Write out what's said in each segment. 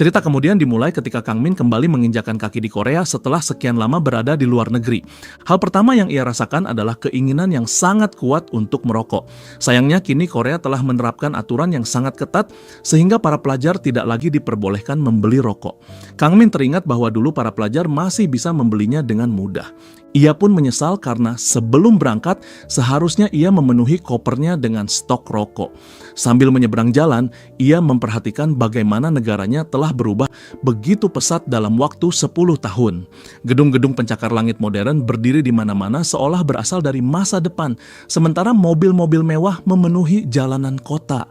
Cerita kemudian dimulai ketika Kang Min kembali menginjakan kaki di Korea setelah sekian lama berada di luar negeri. Hal pertama yang ia rasakan adalah keinginan yang sangat kuat untuk merokok. Sayangnya kini Korea telah menerapkan aturan yang sangat ketat sehingga para pelajar tidak lagi diperbolehkan membeli rokok. Kang Min teringat bahwa dulu para pelajar masih bisa membelinya dengan mudah. Ia pun menyesal karena sebelum berangkat seharusnya ia memenuhi kopernya dengan stok rokok. Sambil menyeberang jalan, ia memperhatikan bagaimana negaranya telah berubah begitu pesat dalam waktu 10 tahun. Gedung-gedung pencakar langit modern berdiri di mana-mana seolah berasal dari masa depan, sementara mobil-mobil mewah memenuhi jalanan kota.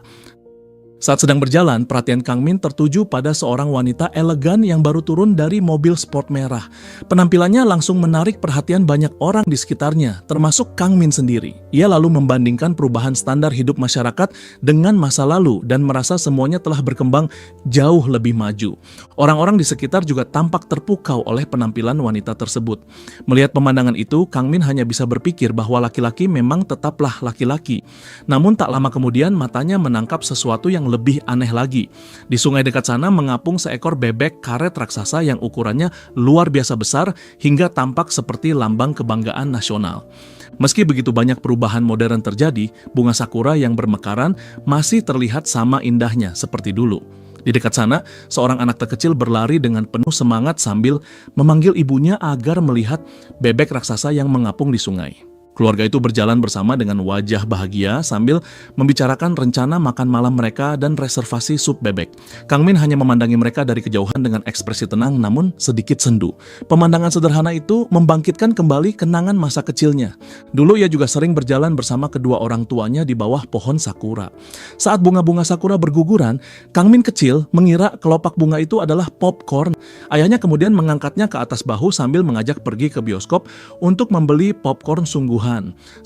Saat sedang berjalan, perhatian Kang Min tertuju pada seorang wanita elegan yang baru turun dari mobil sport merah. Penampilannya langsung menarik perhatian banyak orang di sekitarnya, termasuk Kang Min sendiri. Ia lalu membandingkan perubahan standar hidup masyarakat dengan masa lalu dan merasa semuanya telah berkembang jauh lebih maju. Orang-orang di sekitar juga tampak terpukau oleh penampilan wanita tersebut. Melihat pemandangan itu, Kang Min hanya bisa berpikir bahwa laki-laki memang tetaplah laki-laki. Namun tak lama kemudian matanya menangkap sesuatu yang lebih aneh lagi. Di sungai dekat sana mengapung seekor bebek karet raksasa yang ukurannya luar biasa besar hingga tampak seperti lambang kebanggaan nasional. Meski begitu banyak perubahan modern terjadi, bunga sakura yang bermekaran masih terlihat sama indahnya seperti dulu. Di dekat sana, seorang anak terkecil berlari dengan penuh semangat sambil memanggil ibunya agar melihat bebek raksasa yang mengapung di sungai. Keluarga itu berjalan bersama dengan wajah bahagia sambil membicarakan rencana makan malam mereka dan reservasi sup bebek. Kang Min hanya memandangi mereka dari kejauhan dengan ekspresi tenang namun sedikit sendu. Pemandangan sederhana itu membangkitkan kembali kenangan masa kecilnya. Dulu ia juga sering berjalan bersama kedua orang tuanya di bawah pohon sakura. Saat bunga-bunga sakura berguguran, Kang Min kecil mengira kelopak bunga itu adalah popcorn. Ayahnya kemudian mengangkatnya ke atas bahu sambil mengajak pergi ke bioskop untuk membeli popcorn sungguhan.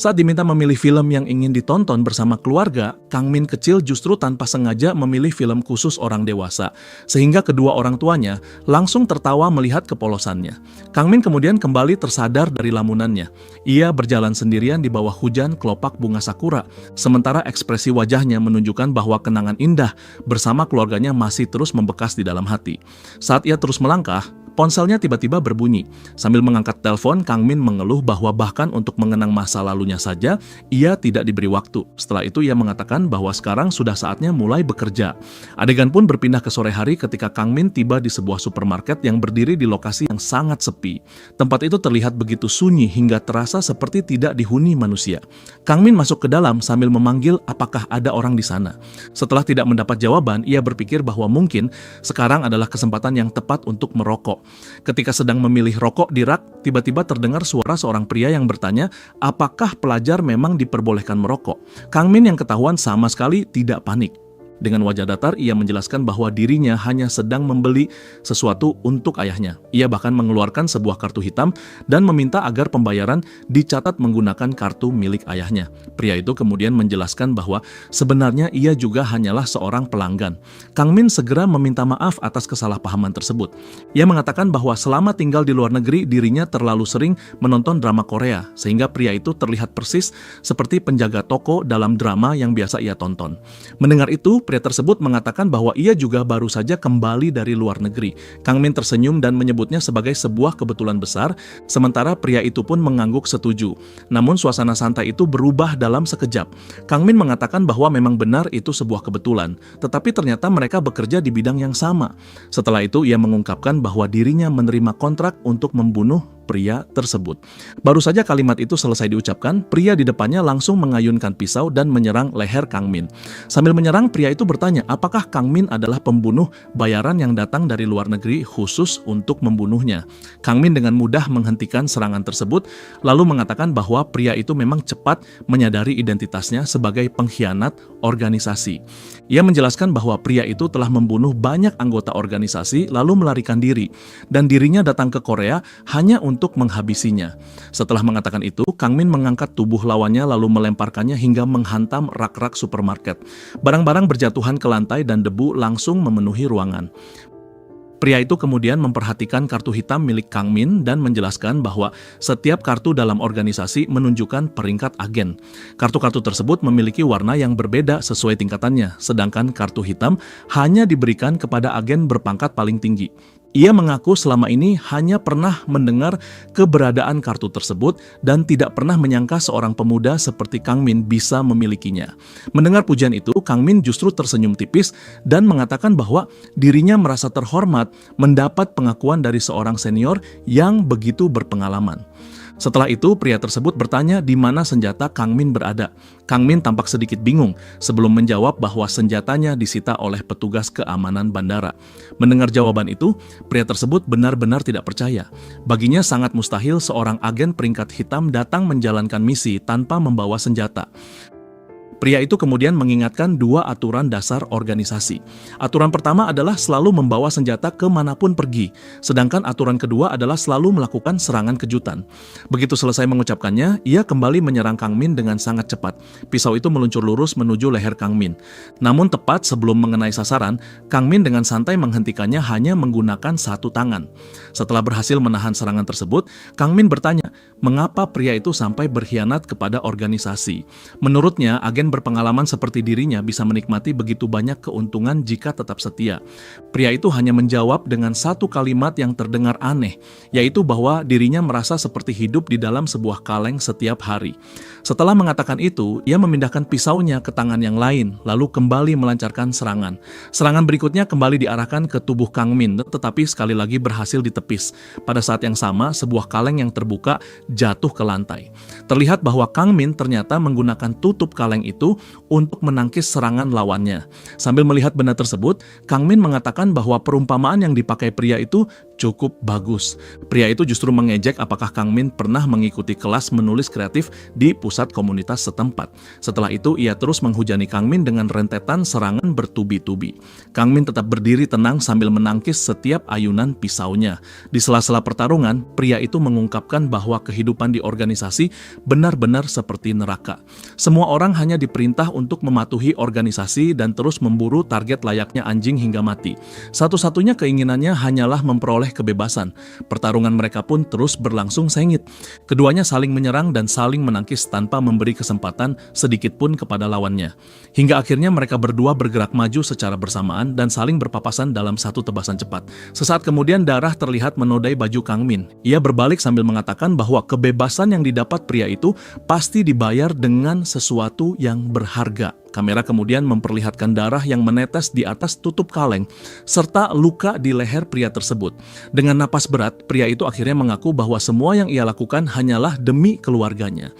Saat diminta memilih film yang ingin ditonton bersama keluarga, Kang Min kecil justru tanpa sengaja memilih film khusus orang dewasa, sehingga kedua orang tuanya langsung tertawa melihat kepolosannya. Kang Min kemudian kembali tersadar dari lamunannya. Ia berjalan sendirian di bawah hujan kelopak bunga sakura, sementara ekspresi wajahnya menunjukkan bahwa kenangan indah bersama keluarganya masih terus membekas di dalam hati. Saat ia terus melangkah, ponselnya tiba-tiba berbunyi. Sambil mengangkat telepon, Kang Min mengeluh bahwa bahkan untuk mengenang masa lalunya saja, ia tidak diberi waktu. Setelah itu ia mengatakan bahwa sekarang sudah saatnya mulai bekerja. Adegan pun berpindah ke sore hari ketika Kang Min tiba di sebuah supermarket yang berdiri di lokasi yang sangat sepi. Tempat itu terlihat begitu sunyi hingga terasa seperti tidak dihuni manusia. Kang Min masuk ke dalam sambil memanggil apakah ada orang di sana. Setelah tidak mendapat jawaban, ia berpikir bahwa mungkin sekarang adalah kesempatan yang tepat untuk merokok. Ketika sedang memilih rokok di rak, tiba-tiba terdengar suara seorang pria yang bertanya, apakah pelajar memang diperbolehkan merokok? Kang Min yang ketahuan sama sekali tidak panik. Dengan wajah datar, ia menjelaskan bahwa dirinya hanya sedang membeli sesuatu untuk ayahnya. Ia bahkan mengeluarkan sebuah kartu hitam dan meminta agar pembayaran dicatat menggunakan kartu milik ayahnya. Pria itu kemudian menjelaskan bahwa sebenarnya ia juga hanyalah seorang pelanggan. Kang Min segera meminta maaf atas kesalahpahaman tersebut. Ia mengatakan bahwa selama tinggal di luar negeri, dirinya terlalu sering menonton drama Korea, sehingga pria itu terlihat persis seperti penjaga toko dalam drama yang biasa ia tonton. Mendengar itu, pria tersebut mengatakan bahwa ia juga baru saja kembali dari luar negeri. Kang Min tersenyum dan menyebutnya sebagai sebuah kebetulan besar, sementara pria itu pun mengangguk setuju. Namun suasana santai itu berubah dalam sekejap. Kang Min mengatakan bahwa memang benar itu sebuah kebetulan, tetapi ternyata mereka bekerja di bidang yang sama. Setelah itu ia mengungkapkan bahwa dirinya menerima kontrak untuk membunuh pria tersebut. Baru saja kalimat itu selesai diucapkan, pria di depannya langsung mengayunkan pisau dan menyerang leher Kang Min. Sambil menyerang, pria itu bertanya apakah Kang Min adalah pembunuh bayaran yang datang dari luar negeri khusus untuk membunuhnya. Kang Min dengan mudah menghentikan serangan tersebut, lalu mengatakan bahwa pria itu memang cepat menyadari identitasnya sebagai pengkhianat organisasi. Ia menjelaskan bahwa pria itu telah membunuh banyak anggota organisasi lalu melarikan diri, dan dirinya datang ke Korea hanya untuk menghabisinya. Setelah mengatakan itu, Kang Min mengangkat tubuh lawannya lalu melemparkannya hingga menghantam rak-rak supermarket. Barang-barang berjatuhan ke lantai dan debu langsung memenuhi ruangan. Pria itu kemudian memperhatikan kartu hitam milik Kang Min dan menjelaskan bahwa setiap kartu dalam organisasi menunjukkan peringkat agen. Kartu-kartu tersebut memiliki warna yang berbeda sesuai tingkatannya, sedangkan kartu hitam hanya diberikan kepada agen berpangkat paling tinggi. Ia mengaku selama ini hanya pernah mendengar keberadaan kartu tersebut dan tidak pernah menyangka seorang pemuda seperti Kang Min bisa memilikinya. Mendengar pujian itu, Kang Min justru tersenyum tipis dan mengatakan bahwa dirinya merasa terhormat mendapat pengakuan dari seorang senior yang begitu berpengalaman. Setelah itu, pria tersebut bertanya di mana senjata Kang Min berada. Kang Min tampak sedikit bingung sebelum menjawab bahwa senjatanya disita oleh petugas keamanan bandara. Mendengar jawaban itu, pria tersebut benar-benar tidak percaya. Baginya sangat mustahil seorang agen peringkat hitam datang menjalankan misi tanpa membawa senjata. Pria itu kemudian mengingatkan dua aturan dasar organisasi. Aturan pertama adalah selalu membawa senjata kemanapun pergi, sedangkan aturan kedua adalah selalu melakukan serangan kejutan. Begitu selesai mengucapkannya, ia kembali menyerang Kang Min dengan sangat cepat. Pisau itu meluncur lurus menuju leher Kang Min. Namun tepat sebelum mengenai sasaran, Kang Min dengan santai menghentikannya hanya menggunakan satu tangan. Setelah berhasil menahan serangan tersebut, Kang Min bertanya, mengapa pria itu sampai berkhianat kepada organisasi. Menurutnya, agen berpengalaman seperti dirinya bisa menikmati begitu banyak keuntungan jika tetap setia. Pria itu hanya menjawab dengan satu kalimat yang terdengar aneh, yaitu bahwa dirinya merasa seperti hidup di dalam sebuah kaleng setiap hari. Setelah mengatakan itu, ia memindahkan pisaunya ke tangan yang lain, lalu kembali melancarkan serangan. Serangan berikutnya kembali diarahkan ke tubuh Kang Min, tetapi sekali lagi berhasil ditepis. Pada saat yang sama, sebuah kaleng yang terbuka jatuh ke lantai. Terlihat bahwa Kang Min ternyata menggunakan tutup kaleng itu untuk menangkis serangan lawannya. Sambil melihat benda tersebut, Kang Min mengatakan bahwa perumpamaan yang dipakai pria itu cukup bagus. Pria itu justru mengejek apakah Kang Min pernah mengikuti kelas menulis kreatif di pusat komunitas setempat. Setelah itu, ia terus menghujani Kang Min dengan rentetan serangan bertubi-tubi. Kang Min tetap berdiri tenang sambil menangkis setiap ayunan pisaunya. Di sela-sela pertarungan, pria itu mengungkapkan bahwa kehidupan di organisasi benar-benar seperti neraka. Semua orang hanya diperintah untuk mematuhi organisasi dan terus memburu target layaknya anjing hingga mati. Satu-satunya keinginannya hanyalah memperoleh kebebasan. Pertarungan mereka pun terus berlangsung sengit. Keduanya saling menyerang dan saling menangkis tanpa memberi kesempatan sedikit pun kepada lawannya. Hingga akhirnya mereka berdua bergerak maju secara bersamaan dan saling berpapasan dalam satu tebasan cepat. Sesaat kemudian darah terlihat menodai baju Kang Min. Ia berbalik sambil mengatakan bahwa kebebasan yang didapat pria itu pasti dibayar dengan sesuatu yang berharga. Kamera kemudian memperlihatkan darah yang menetes di atas tutup kaleng, serta luka di leher pria tersebut. Dengan napas berat, pria itu akhirnya mengaku bahwa semua yang ia lakukan hanyalah demi keluarganya.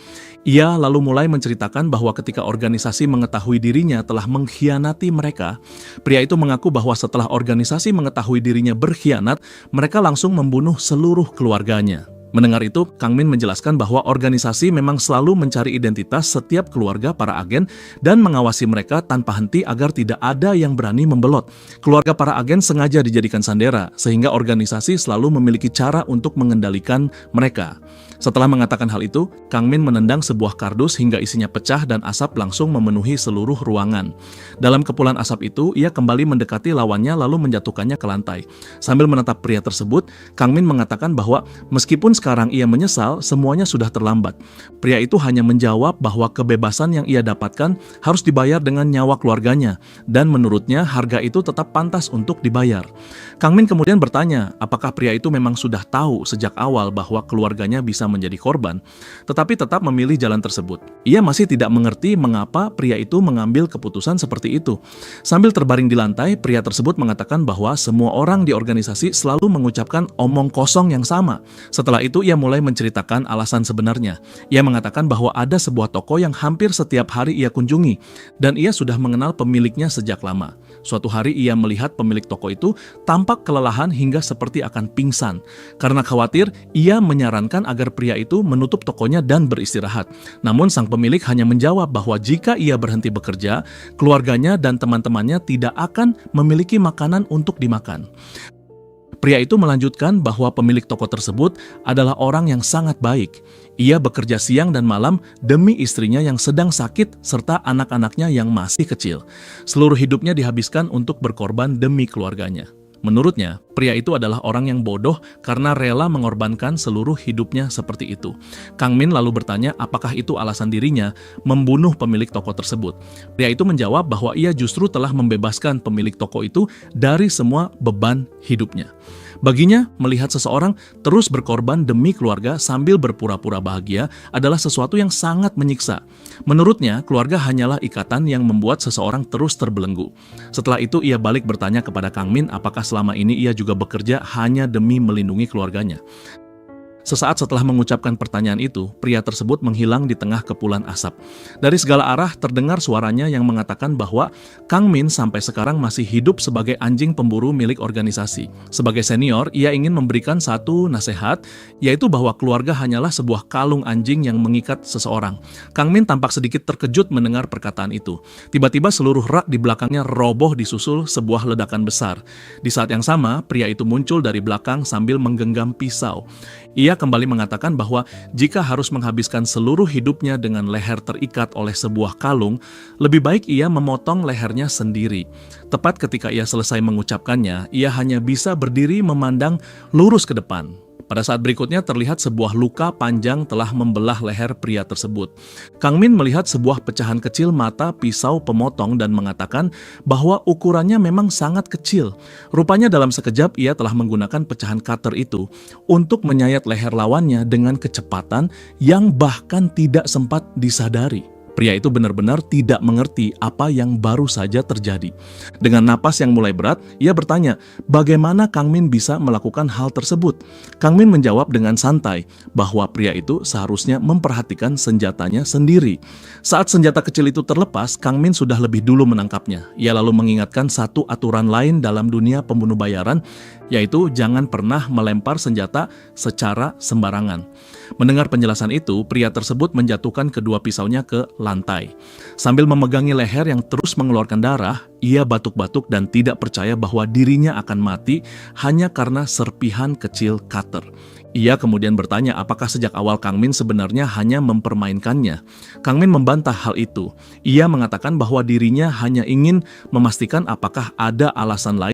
Ia lalu mulai menceritakan bahwa ketika organisasi mengetahui dirinya telah mengkhianati mereka, pria itu mengaku bahwa setelah organisasi mengetahui dirinya berkhianat, mereka langsung membunuh seluruh keluarganya. Mendengar itu, Kang Min menjelaskan bahwa organisasi memang selalu mencari identitas setiap keluarga para agen dan mengawasi mereka tanpa henti agar tidak ada yang berani membelot. Keluarga para agen sengaja dijadikan sandera, sehingga organisasi selalu memiliki cara untuk mengendalikan mereka. Setelah mengatakan hal itu, Kang Min menendang sebuah kardus hingga isinya pecah dan asap langsung memenuhi seluruh ruangan. Dalam kepulan asap itu, ia kembali mendekati lawannya lalu menjatuhkannya ke lantai. Sambil menatap pria tersebut, Kang Min mengatakan bahwa meskipun sekarang ia menyesal, semuanya sudah terlambat. Pria itu hanya menjawab bahwa kebebasan yang ia dapatkan harus dibayar dengan nyawa keluarganya, dan menurutnya harga itu tetap pantas untuk dibayar. Kang Min kemudian bertanya, apakah pria itu memang sudah tahu sejak awal bahwa keluarganya bisa menjadi korban, tetapi tetap memilih jalan tersebut. Ia masih tidak mengerti mengapa pria itu mengambil keputusan seperti itu. Sambil terbaring di lantai, pria tersebut mengatakan bahwa semua orang di organisasi selalu mengucapkan omong kosong yang sama. Setelah itu, ia mulai menceritakan alasan sebenarnya. Ia mengatakan bahwa ada sebuah toko yang hampir setiap hari ia kunjungi, dan ia sudah mengenal pemiliknya sejak lama. Suatu hari ia melihat pemilik toko itu tampak kelelahan hingga seperti akan pingsan. Karena khawatir, ia menyarankan agar pria itu menutup tokonya dan beristirahat. Namun sang pemilik hanya menjawab bahwa jika ia berhenti bekerja, keluarganya dan teman-temannya tidak akan memiliki makanan untuk dimakan. Pria itu melanjutkan bahwa pemilik toko tersebut adalah orang yang sangat baik. Ia bekerja siang dan malam demi istrinya yang sedang sakit serta anak-anaknya yang masih kecil. Seluruh hidupnya dihabiskan untuk berkorban demi keluarganya. Menurutnya, Pria itu adalah orang yang bodoh karena rela mengorbankan seluruh hidupnya seperti itu. Kang Min lalu bertanya apakah itu alasan dirinya membunuh pemilik toko tersebut. Pria itu menjawab bahwa ia justru telah membebaskan pemilik toko itu dari semua beban hidupnya. Baginya, melihat seseorang terus berkorban demi keluarga sambil berpura-pura bahagia adalah sesuatu yang sangat menyiksa. Menurutnya, keluarga hanyalah ikatan yang membuat seseorang terus terbelenggu. Setelah itu, ia balik bertanya kepada Kang Min apakah selama ini ia juga bekerja hanya demi melindungi keluarganya. Sesaat setelah mengucapkan pertanyaan itu, pria tersebut menghilang di tengah kepulan asap. Dari segala arah terdengar suaranya yang mengatakan bahwa Kang Min sampai sekarang masih hidup sebagai anjing pemburu milik organisasi. Sebagai senior, ia ingin memberikan satu nasihat, yaitu bahwa keluarga hanyalah sebuah kalung anjing yang mengikat seseorang. Kang Min tampak sedikit terkejut mendengar perkataan itu. Tiba-tiba seluruh rak di belakangnya roboh disusul sebuah ledakan besar. Di saat yang sama, pria itu muncul dari belakang sambil menggenggam pisau. Ia kembali mengatakan bahwa jika harus menghabiskan seluruh hidupnya dengan leher terikat oleh sebuah kalung, lebih baik ia memotong lehernya sendiri. Tepat ketika ia selesai mengucapkannya, ia hanya bisa berdiri memandang lurus ke depan. Pada saat berikutnya terlihat sebuah luka panjang telah membelah leher pria tersebut. Kang Min melihat sebuah pecahan kecil mata pisau pemotong dan mengatakan bahwa ukurannya memang sangat kecil. Rupanya dalam sekejap ia telah menggunakan pecahan cutter itu untuk menyayat leher lawannya dengan kecepatan yang bahkan tidak sempat disadari. Pria itu benar-benar tidak mengerti apa yang baru saja terjadi. Dengan napas yang mulai berat, ia bertanya, bagaimana Kang Min bisa melakukan hal tersebut? Kang Min menjawab dengan santai bahwa pria itu seharusnya memperhatikan senjatanya sendiri. Saat senjata kecil itu terlepas, Kang Min sudah lebih dulu menangkapnya. Ia lalu mengingatkan satu aturan lain dalam dunia pembunuh bayaran, yaitu jangan pernah melempar senjata secara sembarangan. Mendengar penjelasan itu, pria tersebut menjatuhkan kedua pisaunya ke lantai. Sambil memegangi leher yang terus mengeluarkan darah, ia batuk-batuk dan tidak percaya bahwa dirinya akan mati hanya karena serpihan kecil cutter. Ia kemudian bertanya apakah sejak awal Kang Min sebenarnya hanya mempermainkannya. Kang Min membantah hal itu. Ia mengatakan bahwa dirinya hanya ingin memastikan apakah ada alasan lain.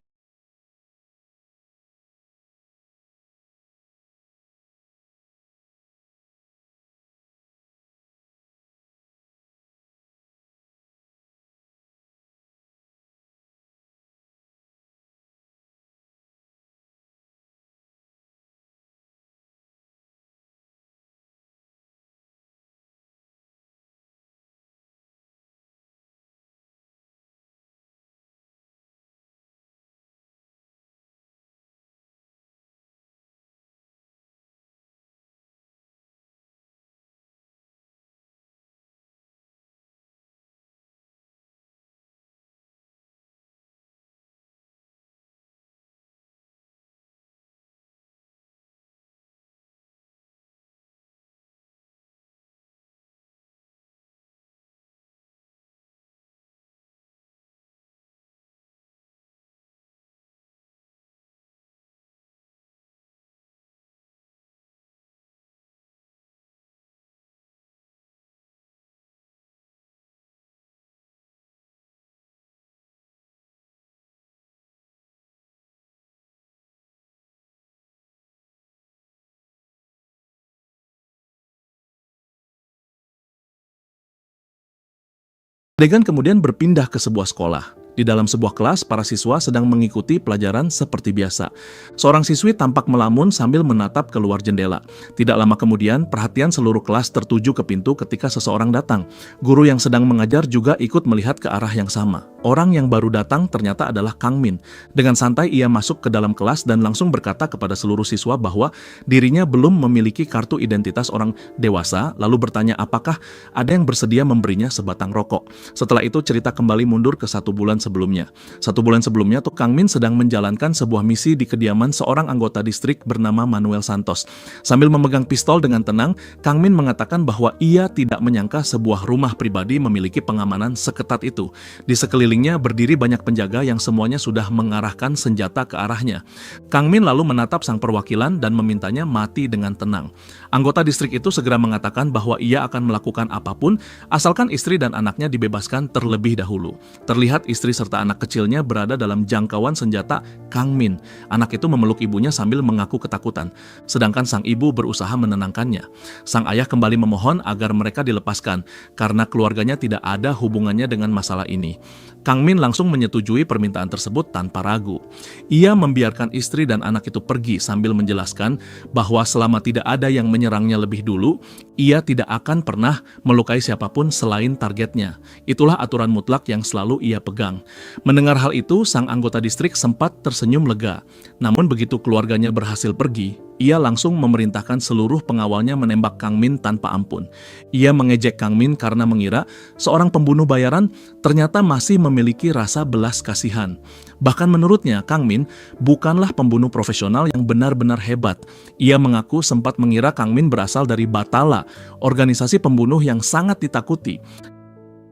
Adegan kemudian berpindah ke sebuah sekolah. Di dalam sebuah kelas, para siswa sedang mengikuti pelajaran seperti biasa. Seorang siswi tampak melamun sambil menatap keluar jendela. Tidak lama kemudian, perhatian seluruh kelas tertuju ke pintu ketika seseorang datang. Guru yang sedang mengajar juga ikut melihat ke arah yang sama. Orang yang baru datang ternyata adalah Kang Min. Dengan santai ia masuk ke dalam kelas dan langsung berkata kepada seluruh siswa bahwa dirinya belum memiliki kartu identitas orang dewasa, lalu bertanya apakah ada yang bersedia memberinya sebatang rokok. Setelah itu cerita kembali mundur ke 1 bulan sebelumnya. 1 bulan sebelumnya tuh Kang Min sedang menjalankan sebuah misi di kediaman seorang anggota distrik bernama Manuel Santos. Sambil memegang pistol dengan tenang, Kang Min mengatakan bahwa ia tidak menyangka sebuah rumah pribadi memiliki pengamanan seketat itu. Di sekelilingnya berdiri banyak penjaga yang semuanya sudah mengarahkan senjata ke arahnya. Kang Min lalu menatap sang perwakilan dan memintanya mati dengan tenang. Anggota distrik itu segera mengatakan bahwa ia akan melakukan apapun asalkan istri dan anaknya dibebaskan terlebih dahulu. Terlihat istri istri serta anak kecilnya berada dalam jangkauan senjata Kang Min. Anak itu memeluk ibunya sambil mengaku ketakutan, sedangkan sang ibu berusaha menenangkannya. Sang ayah kembali memohon agar mereka dilepaskan, karena keluarganya tidak ada hubungannya dengan masalah ini. Kang Min langsung menyetujui permintaan tersebut tanpa ragu. Ia membiarkan istri dan anak itu pergi sambil menjelaskan bahwa selama tidak ada yang menyerangnya lebih dulu, ia tidak akan pernah melukai siapapun selain targetnya. Itulah aturan mutlak yang selalu ia pegang. Mendengar hal itu, sang anggota distrik sempat tersenyum lega. Namun begitu keluarganya berhasil pergi, ia langsung memerintahkan seluruh pengawalnya menembak Kang Min tanpa ampun. Ia mengejek Kang Min karena mengira seorang pembunuh bayaran ternyata masih memiliki rasa belas kasihan. Bahkan menurutnya, Kang Min bukanlah pembunuh profesional yang benar-benar hebat. Ia mengaku sempat mengira Kang Min berasal dari Batala, organisasi pembunuh yang sangat ditakuti.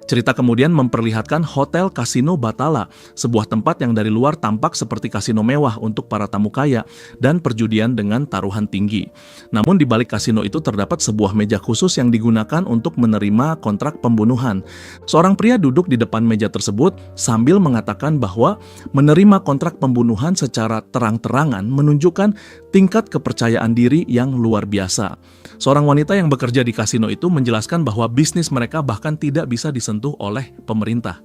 Cerita kemudian memperlihatkan Hotel Kasino Batala, sebuah tempat yang dari luar tampak seperti kasino mewah untuk para tamu kaya dan perjudian dengan taruhan tinggi. Namun di balik kasino itu terdapat sebuah meja khusus yang digunakan untuk menerima kontrak pembunuhan. Seorang pria duduk di depan meja tersebut sambil mengatakan bahwa menerima kontrak pembunuhan secara terang-terangan menunjukkan tingkat kepercayaan diri yang luar biasa. Seorang wanita yang bekerja di kasino itu menjelaskan bahwa bisnis mereka bahkan tidak bisa disentuh oleh pemerintah.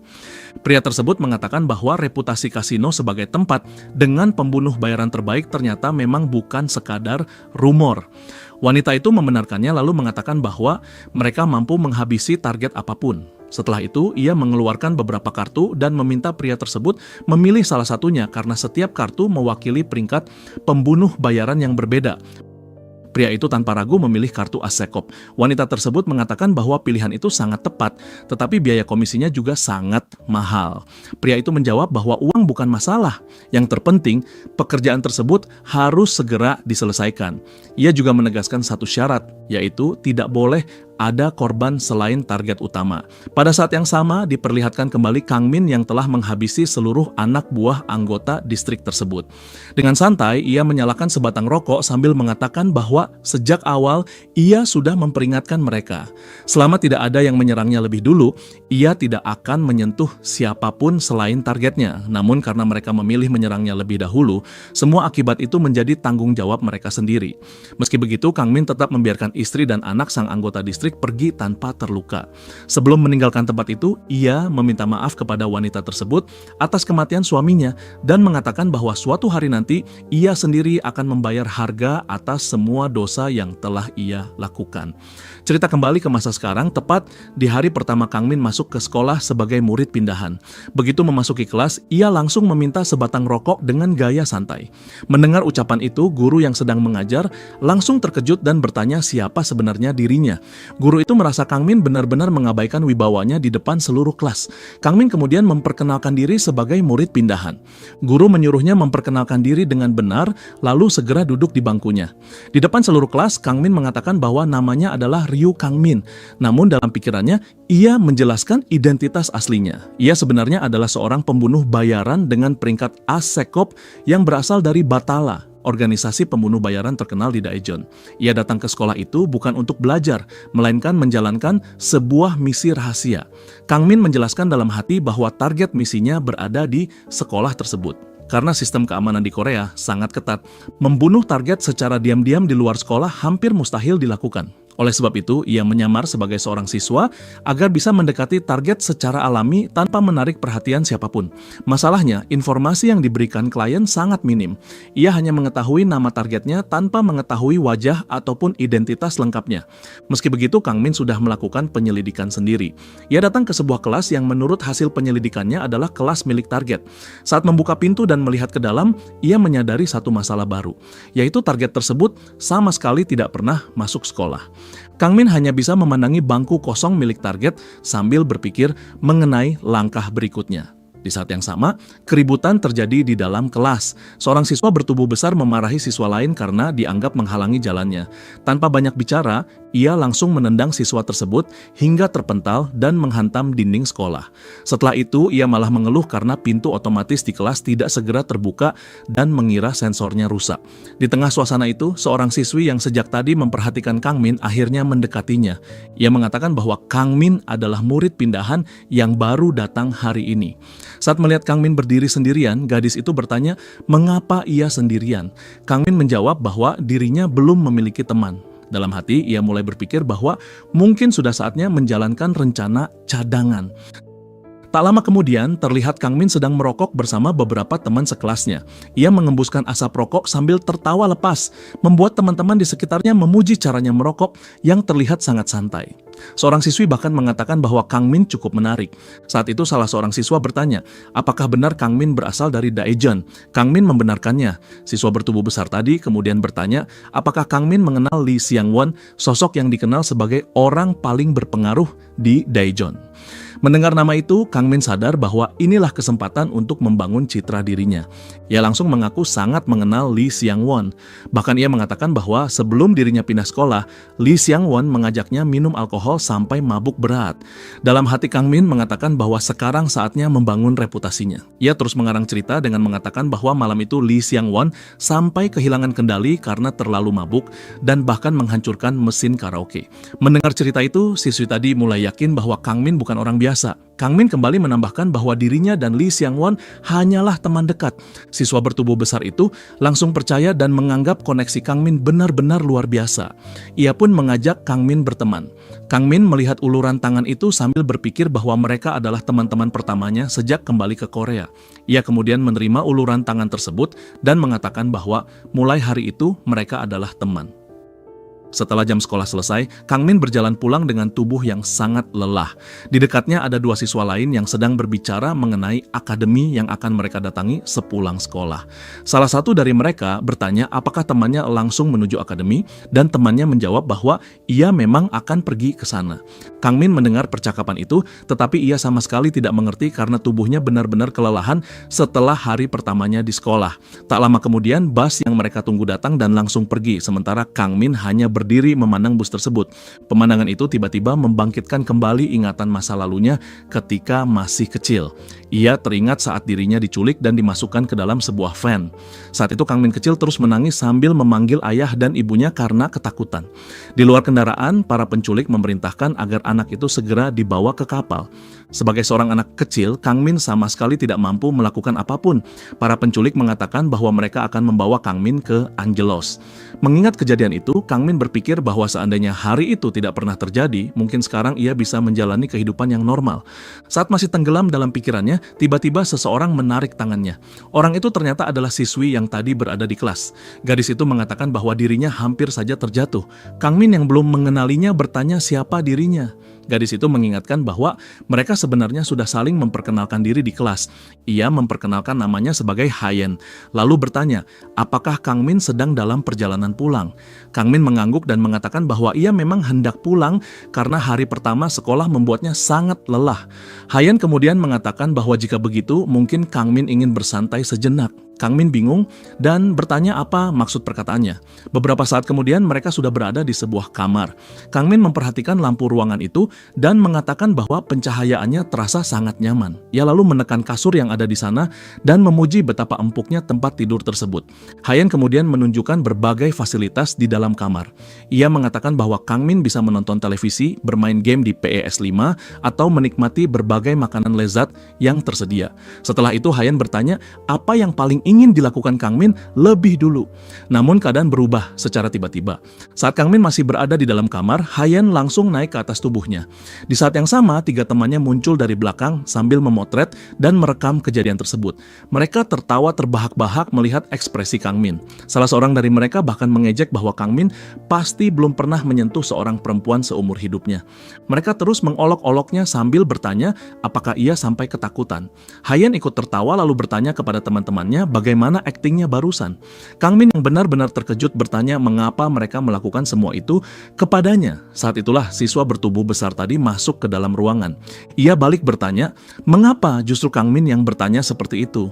Pria tersebut mengatakan bahwa reputasi kasino sebagai tempat dengan pembunuh bayaran terbaik ternyata memang bukan sekadar rumor. Wanita itu membenarkannya lalu mengatakan bahwa mereka mampu menghabisi target apapun. Setelah itu, ia mengeluarkan beberapa kartu dan meminta pria tersebut memilih salah satunya karena setiap kartu mewakili peringkat pembunuh bayaran yang berbeda. Pria itu tanpa ragu memilih kartu As-Sekop. Wanita tersebut mengatakan bahwa pilihan itu sangat tepat, tetapi biaya komisinya juga sangat mahal. Pria itu menjawab bahwa uang bukan masalah. Yang terpenting, pekerjaan tersebut harus segera diselesaikan. Ia juga menegaskan satu syarat, yaitu tidak boleh ada korban selain target utama. Pada saat yang sama, diperlihatkan kembali Kang Min yang telah menghabisi seluruh anak buah anggota distrik tersebut. Dengan santai, ia menyalakan sebatang rokok sambil mengatakan bahwa sejak awal ia sudah memperingatkan mereka. Selama tidak ada yang menyerangnya lebih dulu, ia tidak akan menyentuh siapapun selain targetnya. Namun karena mereka memilih menyerangnya lebih dahulu, semua akibat itu menjadi tanggung jawab mereka sendiri. Meski begitu, Kang Min tetap membiarkan istri dan anak sang anggota distrik pergi tanpa terluka. Sebelum meninggalkan tempat itu, ia meminta maaf kepada wanita tersebut atas kematian suaminya dan mengatakan bahwa suatu hari nanti ia sendiri akan membayar harga atas semua dosa yang telah ia lakukan. Cerita kembali ke masa sekarang, tepat di hari pertama Kang Min masuk ke sekolah sebagai murid pindahan. Begitu memasuki kelas, ia langsung meminta sebatang rokok dengan gaya santai. Mendengar ucapan itu, guru yang sedang mengajar langsung terkejut dan bertanya siapa sebenarnya dirinya. Guru itu merasa Kang Min benar-benar mengabaikan wibawanya di depan seluruh kelas. Kang Min kemudian memperkenalkan diri sebagai murid pindahan. Guru menyuruhnya memperkenalkan diri dengan benar, lalu segera duduk di bangkunya. Di depan seluruh kelas, Kang Min mengatakan bahwa namanya adalah Ryu Kang Min. Namun dalam pikirannya, ia menjelaskan identitas aslinya. Ia sebenarnya adalah seorang pembunuh bayaran dengan peringkat As-Sekop yang berasal dari Batala, organisasi pembunuh bayaran terkenal di Daejeon. Ia datang ke sekolah itu bukan untuk belajar, melainkan menjalankan sebuah misi rahasia. Kang Min menjelaskan dalam hati bahwa target misinya berada di sekolah tersebut. Karena sistem keamanan di Korea sangat ketat, membunuh target secara diam-diam di luar sekolah hampir mustahil dilakukan. Oleh sebab itu, ia menyamar sebagai seorang siswa agar bisa mendekati target secara alami tanpa menarik perhatian siapapun. Masalahnya, informasi yang diberikan klien sangat minim. Ia hanya mengetahui nama targetnya tanpa mengetahui wajah ataupun identitas lengkapnya. Meski begitu, Kang Min sudah melakukan penyelidikan sendiri. Ia datang ke sebuah kelas yang menurut hasil penyelidikannya adalah kelas milik target. Saat membuka pintu dan melihat ke dalam, ia menyadari satu masalah baru, yaitu target tersebut sama sekali tidak pernah masuk sekolah. Kang Min hanya bisa memandangi bangku kosong milik target sambil berpikir mengenai langkah berikutnya. Di saat yang sama, keributan terjadi di dalam kelas. Seorang siswa bertubuh besar memarahi siswa lain karena dianggap menghalangi jalannya. Tanpa banyak bicara, Ia langsung menendang siswa tersebut hingga terpental dan menghantam dinding sekolah. Setelah itu, ia malah mengeluh karena pintu otomatis di kelas tidak segera terbuka dan mengira sensornya rusak. Di tengah suasana itu, seorang siswi yang sejak tadi memperhatikan Kang Min akhirnya mendekatinya. Ia mengatakan bahwa Kang Min adalah murid pindahan yang baru datang hari ini. Saat melihat Kang Min berdiri sendirian, gadis itu bertanya mengapa ia sendirian. Kang Min menjawab bahwa dirinya belum memiliki teman. Dalam hati, ia mulai berpikir bahwa mungkin sudah saatnya menjalankan rencana cadangan. Tak lama kemudian, terlihat Kang Min sedang merokok bersama beberapa teman sekelasnya. Ia mengembuskan asap rokok sambil tertawa lepas, membuat teman-teman di sekitarnya memuji caranya merokok yang terlihat sangat santai. Seorang siswi bahkan mengatakan bahwa Kang Min cukup menarik. Saat itu salah seorang siswa bertanya, apakah benar Kang Min berasal dari Daejeon? Kang Min membenarkannya. Siswa bertubuh besar tadi kemudian bertanya, apakah Kang Min mengenal Lee Seung-won, sosok yang dikenal sebagai orang paling berpengaruh di Daejeon. Mendengar nama itu, Kang Min sadar bahwa inilah kesempatan untuk membangun citra dirinya. Ia langsung mengaku sangat mengenal Lee Seung-won. Bahkan ia mengatakan bahwa sebelum dirinya pindah sekolah, Lee Seung-won mengajaknya minum alkohol sampai mabuk berat. Dalam hati Kang Min mengatakan bahwa sekarang saatnya membangun reputasinya. Ia terus mengarang cerita dengan mengatakan bahwa malam itu Lee Seung-won sampai kehilangan kendali karena terlalu mabuk dan bahkan menghancurkan mesin karaoke. Mendengar cerita itu, siswi tadi mulai yakin bahwa Kang Min bukan orang biasa. Kang Min kembali menambahkan bahwa dirinya dan Lee Seung-won hanyalah teman dekat. Siswa bertubuh besar itu langsung percaya dan menganggap koneksi Kang Min benar-benar luar biasa. Ia pun mengajak Kang Min berteman. Kang Min melihat uluran tangan itu sambil berpikir bahwa mereka adalah teman-teman pertamanya sejak kembali ke Korea. Ia kemudian menerima uluran tangan tersebut dan mengatakan bahwa mulai hari itu mereka adalah teman. Setelah jam sekolah selesai, Kang Min berjalan pulang dengan tubuh yang sangat lelah. Di dekatnya ada dua siswa lain yang sedang berbicara mengenai akademi yang akan mereka datangi sepulang sekolah. Salah satu dari mereka bertanya apakah temannya langsung menuju akademi, dan temannya menjawab bahwa ia memang akan pergi ke sana. Kang Min mendengar percakapan itu, tetapi ia sama sekali tidak mengerti karena tubuhnya benar-benar kelelahan setelah hari pertamanya di sekolah. Tak lama kemudian, bus yang mereka tunggu datang dan langsung pergi, sementara Kang Min hanya berdiri memandang bus tersebut. Pemandangan itu tiba-tiba membangkitkan kembali ingatan masa lalunya ketika masih kecil. Ia teringat saat dirinya diculik dan dimasukkan ke dalam sebuah van. Saat itu Kang Min kecil terus menangis sambil memanggil ayah dan ibunya karena ketakutan. Di luar kendaraan, para penculik memerintahkan agar anak itu segera dibawa ke kapal. Sebagai seorang anak kecil, Kang Min sama sekali tidak mampu melakukan apapun. Para penculik mengatakan bahwa mereka akan membawa Kang Min ke Angelos. Mengingat kejadian itu, Kang Min berpikir bahwa seandainya hari itu tidak pernah terjadi, mungkin sekarang ia bisa menjalani kehidupan yang normal. Saat masih tenggelam dalam pikirannya, tiba-tiba seseorang menarik tangannya. Orang itu ternyata adalah siswi yang tadi berada di kelas. Gadis itu mengatakan bahwa dirinya hampir saja terjatuh. Kang Min yang belum mengenalinya bertanya siapa dirinya. Gadis itu mengingatkan bahwa mereka sebenarnya sudah saling memperkenalkan diri di kelas. Ia memperkenalkan namanya sebagai Hayen, lalu bertanya, apakah Kang Min sedang dalam perjalanan pulang? Kang Min mengangguk dan mengatakan bahwa ia memang hendak pulang karena hari pertama sekolah membuatnya sangat lelah. Hayen kemudian mengatakan bahwa jika begitu, mungkin Kang Min ingin bersantai sejenak. Kang Min bingung dan bertanya apa maksud perkataannya. Beberapa saat kemudian mereka sudah berada di sebuah kamar. Kang Min memperhatikan lampu ruangan itu dan mengatakan bahwa pencahayaannya terasa sangat nyaman. Ia lalu menekan kasur yang ada di sana dan memuji betapa empuknya tempat tidur tersebut. Hayen kemudian menunjukkan berbagai fasilitas di dalam kamar. Ia mengatakan bahwa Kang Min bisa menonton televisi, bermain game di PES5, atau menikmati berbagai makanan lezat yang tersedia. Setelah itu Hayen bertanya apa yang paling ingin dilakukan Kang Min lebih dulu. Namun keadaan berubah secara tiba-tiba. Saat Kang Min masih berada di dalam kamar, Hayen langsung naik ke atas tubuhnya. Di saat yang sama, tiga temannya muncul dari belakang sambil memotret dan merekam kejadian tersebut. Mereka tertawa terbahak-bahak melihat ekspresi Kang Min. Salah seorang dari mereka bahkan mengejek bahwa Kang Min pasti belum pernah menyentuh seorang perempuan seumur hidupnya. Mereka terus mengolok-oloknya sambil bertanya apakah ia sampai ketakutan. Hayen ikut tertawa lalu bertanya kepada teman-temannya bagaimana aktingnya barusan. Kang Min yang benar-benar terkejut bertanya mengapa mereka melakukan semua itu kepadanya. Saat itulah siswa bertubuh besar tadi masuk ke dalam ruangan. Ia balik bertanya, mengapa justru Kang Min yang bertanya seperti itu?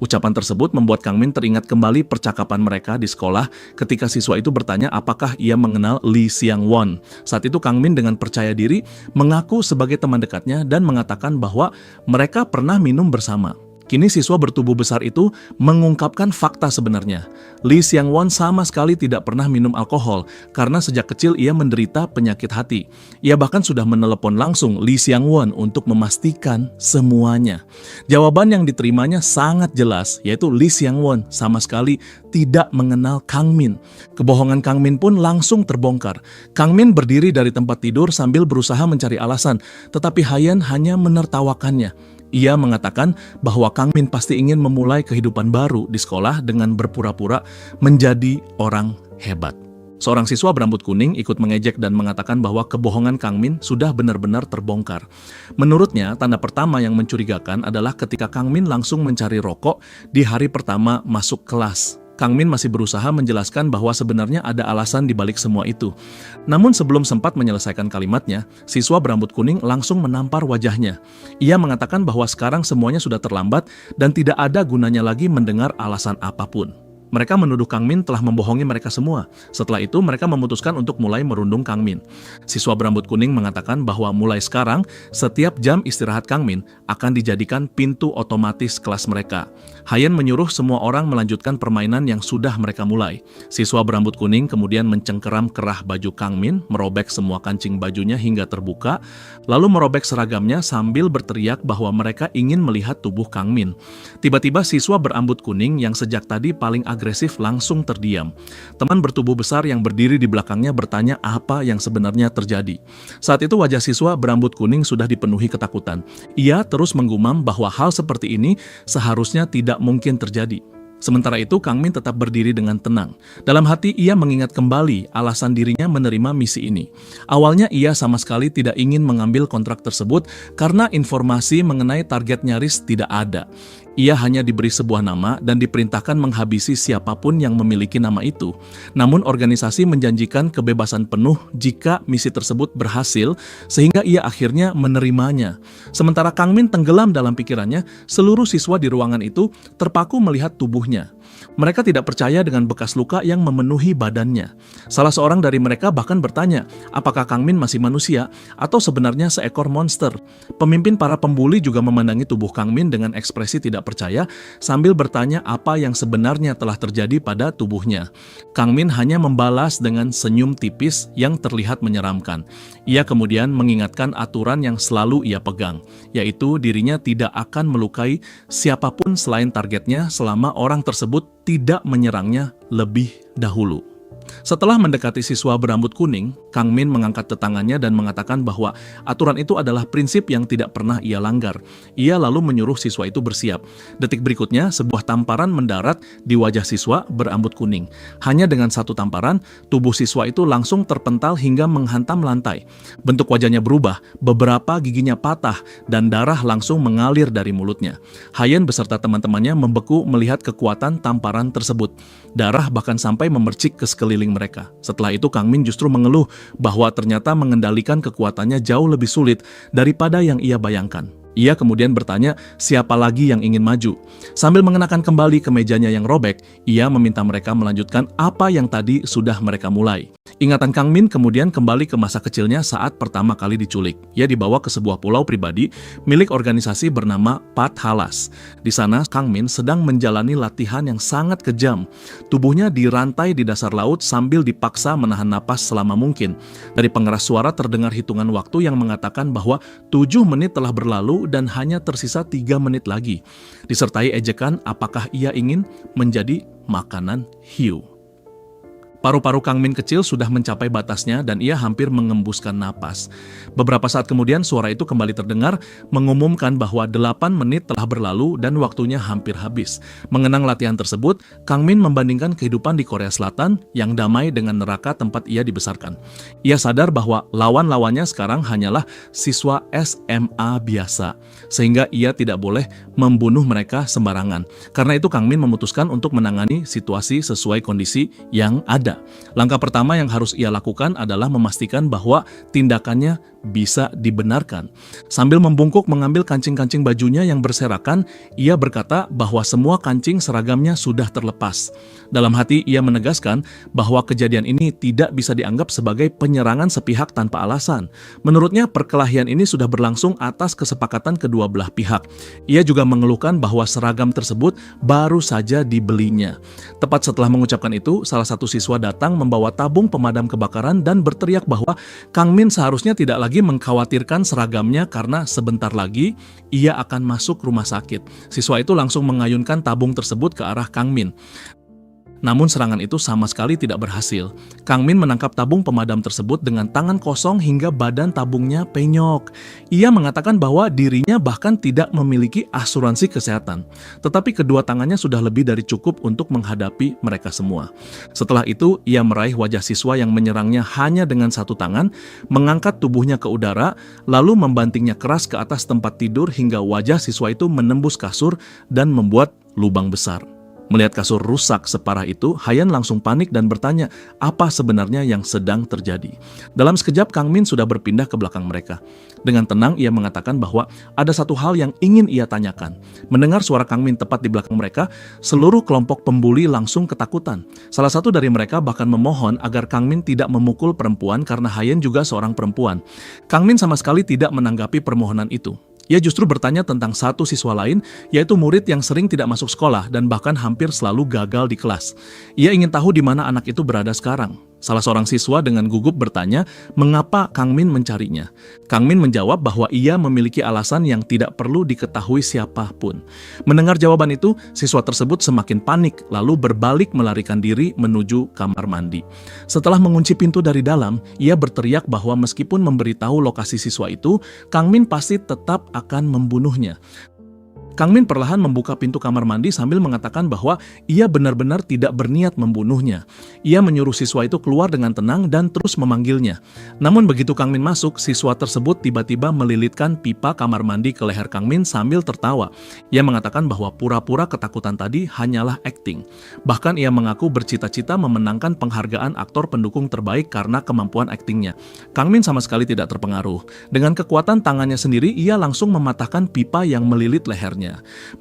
Ucapan tersebut membuat Kang Min teringat kembali percakapan mereka di sekolah ketika siswa itu bertanya apakah ia mengenal Lee Seung-won. Saat itu Kang Min dengan percaya diri mengaku sebagai teman dekatnya dan mengatakan bahwa mereka pernah minum bersama. Kini siswa bertubuh besar itu mengungkapkan fakta sebenarnya. Lee Seung-won sama sekali tidak pernah minum alkohol karena sejak kecil ia menderita penyakit hati. Ia bahkan sudah menelepon langsung Lee Seung-won untuk memastikan semuanya. Jawaban yang diterimanya sangat jelas, yaitu Lee Seung-won sama sekali tidak mengenal Kang Min. Kebohongan Kang Min pun langsung terbongkar. Kang Min berdiri dari tempat tidur sambil berusaha mencari alasan, tetapi Hayan hanya menertawakannya. Ia mengatakan bahwa Kang Min pasti ingin memulai kehidupan baru di sekolah dengan berpura-pura menjadi orang hebat. Seorang siswa berambut kuning ikut mengejek dan mengatakan bahwa kebohongan Kang Min sudah benar-benar terbongkar. Menurutnya, tanda pertama yang mencurigakan adalah ketika Kang Min langsung mencari rokok di hari pertama masuk kelas. Kang Min masih berusaha menjelaskan bahwa sebenarnya ada alasan di balik semua itu. Namun sebelum sempat menyelesaikan kalimatnya, siswa berambut kuning langsung menampar wajahnya. Ia mengatakan bahwa sekarang semuanya sudah terlambat dan tidak ada gunanya lagi mendengar alasan apapun. Mereka menuduh Kang Min telah membohongi mereka semua. Setelah itu, mereka memutuskan untuk mulai merundung Kang Min. Siswa berambut kuning mengatakan bahwa mulai sekarang, setiap jam istirahat Kang Min akan dijadikan pintu otomatis kelas mereka. Hayan menyuruh semua orang melanjutkan permainan yang sudah mereka mulai. Siswa berambut kuning kemudian mencengkeram kerah baju Kang Min, merobek semua kancing bajunya hingga terbuka, lalu merobek seragamnya sambil berteriak bahwa mereka ingin melihat tubuh Kang Min. Tiba-tiba siswa berambut kuning yang sejak tadi paling agresif langsung terdiam. Teman bertubuh besar yang berdiri di belakangnya bertanya apa yang sebenarnya terjadi. Saat itu wajah siswa berambut kuning sudah dipenuhi ketakutan. Ia terus menggumam bahwa hal seperti ini seharusnya tidak mungkin terjadi. Sementara itu, Kang Min tetap berdiri dengan tenang. Dalam hati, ia mengingat kembali alasan dirinya menerima misi ini. Awalnya, ia sama sekali tidak ingin mengambil kontrak tersebut karena informasi mengenai target nyaris tidak ada. Ia hanya diberi sebuah nama dan diperintahkan menghabisi siapapun yang memiliki nama itu. Namun organisasi menjanjikan kebebasan penuh jika misi tersebut berhasil, sehingga ia akhirnya menerimanya. Sementara Kang Min tenggelam dalam pikirannya, seluruh siswa di ruangan itu terpaku melihat tubuhnya. Mereka tidak percaya dengan bekas luka yang memenuhi badannya. Salah seorang dari mereka bahkan bertanya, apakah Kang Min masih manusia atau sebenarnya seekor monster? Pemimpin para pembuli juga memandangi tubuh Kang Min dengan ekspresi tidak percaya sambil bertanya apa yang sebenarnya telah terjadi pada tubuhnya. Kang Min hanya membalas dengan senyum tipis yang terlihat menyeramkan. Ia kemudian mengingatkan aturan yang selalu ia pegang, yaitu dirinya tidak akan melukai siapapun selain targetnya selama orang tersebut tidak menyerangnya lebih dahulu. Setelah mendekati siswa berambut kuning, Kang Min mengangkat tangannya dan mengatakan bahwa aturan itu adalah prinsip yang tidak pernah ia langgar. Ia lalu menyuruh siswa itu bersiap. Detik berikutnya, sebuah tamparan mendarat di wajah siswa berambut kuning. Hanya dengan satu tamparan, tubuh siswa itu langsung terpental hingga menghantam lantai. Bentuk wajahnya berubah, beberapa giginya patah, dan darah langsung mengalir dari mulutnya. Hayan beserta teman-temannya membeku melihat kekuatan tamparan tersebut. Darah bahkan sampai memercik ke sekeliling mereka. Setelah itu Kang Min justru mengeluh bahwa ternyata mengendalikan kekuatannya jauh lebih sulit daripada yang ia bayangkan. Ia kemudian bertanya siapa lagi yang ingin maju. Sambil mengenakan kembali kemejanya yang robek, ia meminta mereka melanjutkan apa yang tadi sudah mereka mulai. Ingatan Kang Min kemudian kembali ke masa kecilnya saat pertama kali diculik. Ia dibawa ke sebuah pulau pribadi milik organisasi bernama Pat Halas. Di sana Kang Min sedang menjalani latihan yang sangat kejam. Tubuhnya dirantai di dasar laut sambil dipaksa menahan napas selama mungkin. Dari pengeras suara terdengar hitungan waktu yang mengatakan bahwa 7 menit telah berlalu dan hanya tersisa 3 menit lagi. Disertai ejekan apakah ia ingin menjadi makanan hiu. Paru-paru Kang Min kecil sudah mencapai batasnya dan ia hampir mengembuskan napas. Beberapa saat kemudian suara itu kembali terdengar mengumumkan bahwa 8 menit telah berlalu dan waktunya hampir habis. Mengenang latihan tersebut, Kang Min membandingkan kehidupan di Korea Selatan yang damai dengan neraka tempat ia dibesarkan. Ia sadar bahwa lawan-lawannya sekarang hanyalah siswa SMA biasa, sehingga ia tidak boleh membunuh mereka sembarangan. Karena itu Kang Min memutuskan untuk menangani situasi sesuai kondisi yang ada. Langkah pertama yang harus ia lakukan adalah memastikan bahwa tindakannya bisa dibenarkan. Sambil membungkuk mengambil kancing-kancing bajunya yang berserakan, ia berkata bahwa semua kancing seragamnya sudah terlepas. Dalam hati ia menegaskan bahwa kejadian ini tidak bisa dianggap sebagai penyerangan sepihak tanpa alasan. Menurutnya perkelahian ini sudah berlangsung atas kesepakatan kedua belah pihak. Ia juga mengeluhkan bahwa seragam tersebut baru saja dibelinya. Tepat setelah mengucapkan itu, salah satu siswa datang membawa tabung pemadam kebakaran dan berteriak bahwa Kang Min seharusnya tidak lagi mengkhawatirkan seragamnya karena sebentar lagi ia akan masuk rumah sakit. Siswa itu langsung mengayunkan tabung tersebut ke arah Kang Min. Namun serangan itu sama sekali tidak berhasil. Kang Min menangkap tabung pemadam tersebut dengan tangan kosong hingga badan tabungnya penyok. Ia mengatakan bahwa dirinya bahkan tidak memiliki asuransi kesehatan. Tetapi kedua tangannya sudah lebih dari cukup untuk menghadapi mereka semua. Setelah itu, ia meraih wajah siswa yang menyerangnya hanya dengan satu tangan, mengangkat tubuhnya ke udara, lalu membantingnya keras ke atas tempat tidur hingga wajah siswa itu menembus kasur dan membuat lubang besar. Melihat kasur rusak separah itu, Hayan langsung panik dan bertanya apa sebenarnya yang sedang terjadi. Dalam sekejap, Kang Min sudah berpindah ke belakang mereka. Dengan tenang, ia mengatakan bahwa ada satu hal yang ingin ia tanyakan. Mendengar suara Kang Min tepat di belakang mereka, seluruh kelompok pembuli langsung ketakutan. Salah satu dari mereka bahkan memohon agar Kang Min tidak memukul perempuan karena Hayan juga seorang perempuan. Kang Min sama sekali tidak menanggapi permohonan itu. Ia justru bertanya tentang satu siswa lain, yaitu murid yang sering tidak masuk sekolah dan bahkan hampir selalu gagal di kelas. Ia ingin tahu di mana anak itu berada sekarang. Salah seorang siswa dengan gugup bertanya mengapa Kang Min mencarinya. Kang Min menjawab bahwa ia memiliki alasan yang tidak perlu diketahui siapapun. Mendengar jawaban itu, siswa tersebut semakin panik lalu berbalik melarikan diri menuju kamar mandi. Setelah mengunci pintu dari dalam, ia berteriak bahwa meskipun memberitahu lokasi siswa itu, Kang Min pasti tetap akan membunuhnya. Kang Min perlahan membuka pintu kamar mandi sambil mengatakan bahwa ia benar-benar tidak berniat membunuhnya. Ia menyuruh siswa itu keluar dengan tenang dan terus memanggilnya. Namun begitu Kang Min masuk, siswa tersebut tiba-tiba melilitkan pipa kamar mandi ke leher Kang Min sambil tertawa. Ia mengatakan bahwa pura-pura ketakutan tadi hanyalah akting. Bahkan ia mengaku bercita-cita memenangkan penghargaan aktor pendukung terbaik karena kemampuan aktingnya. Kang Min sama sekali tidak terpengaruh. Dengan kekuatan tangannya sendiri, ia langsung mematahkan pipa yang melilit lehernya.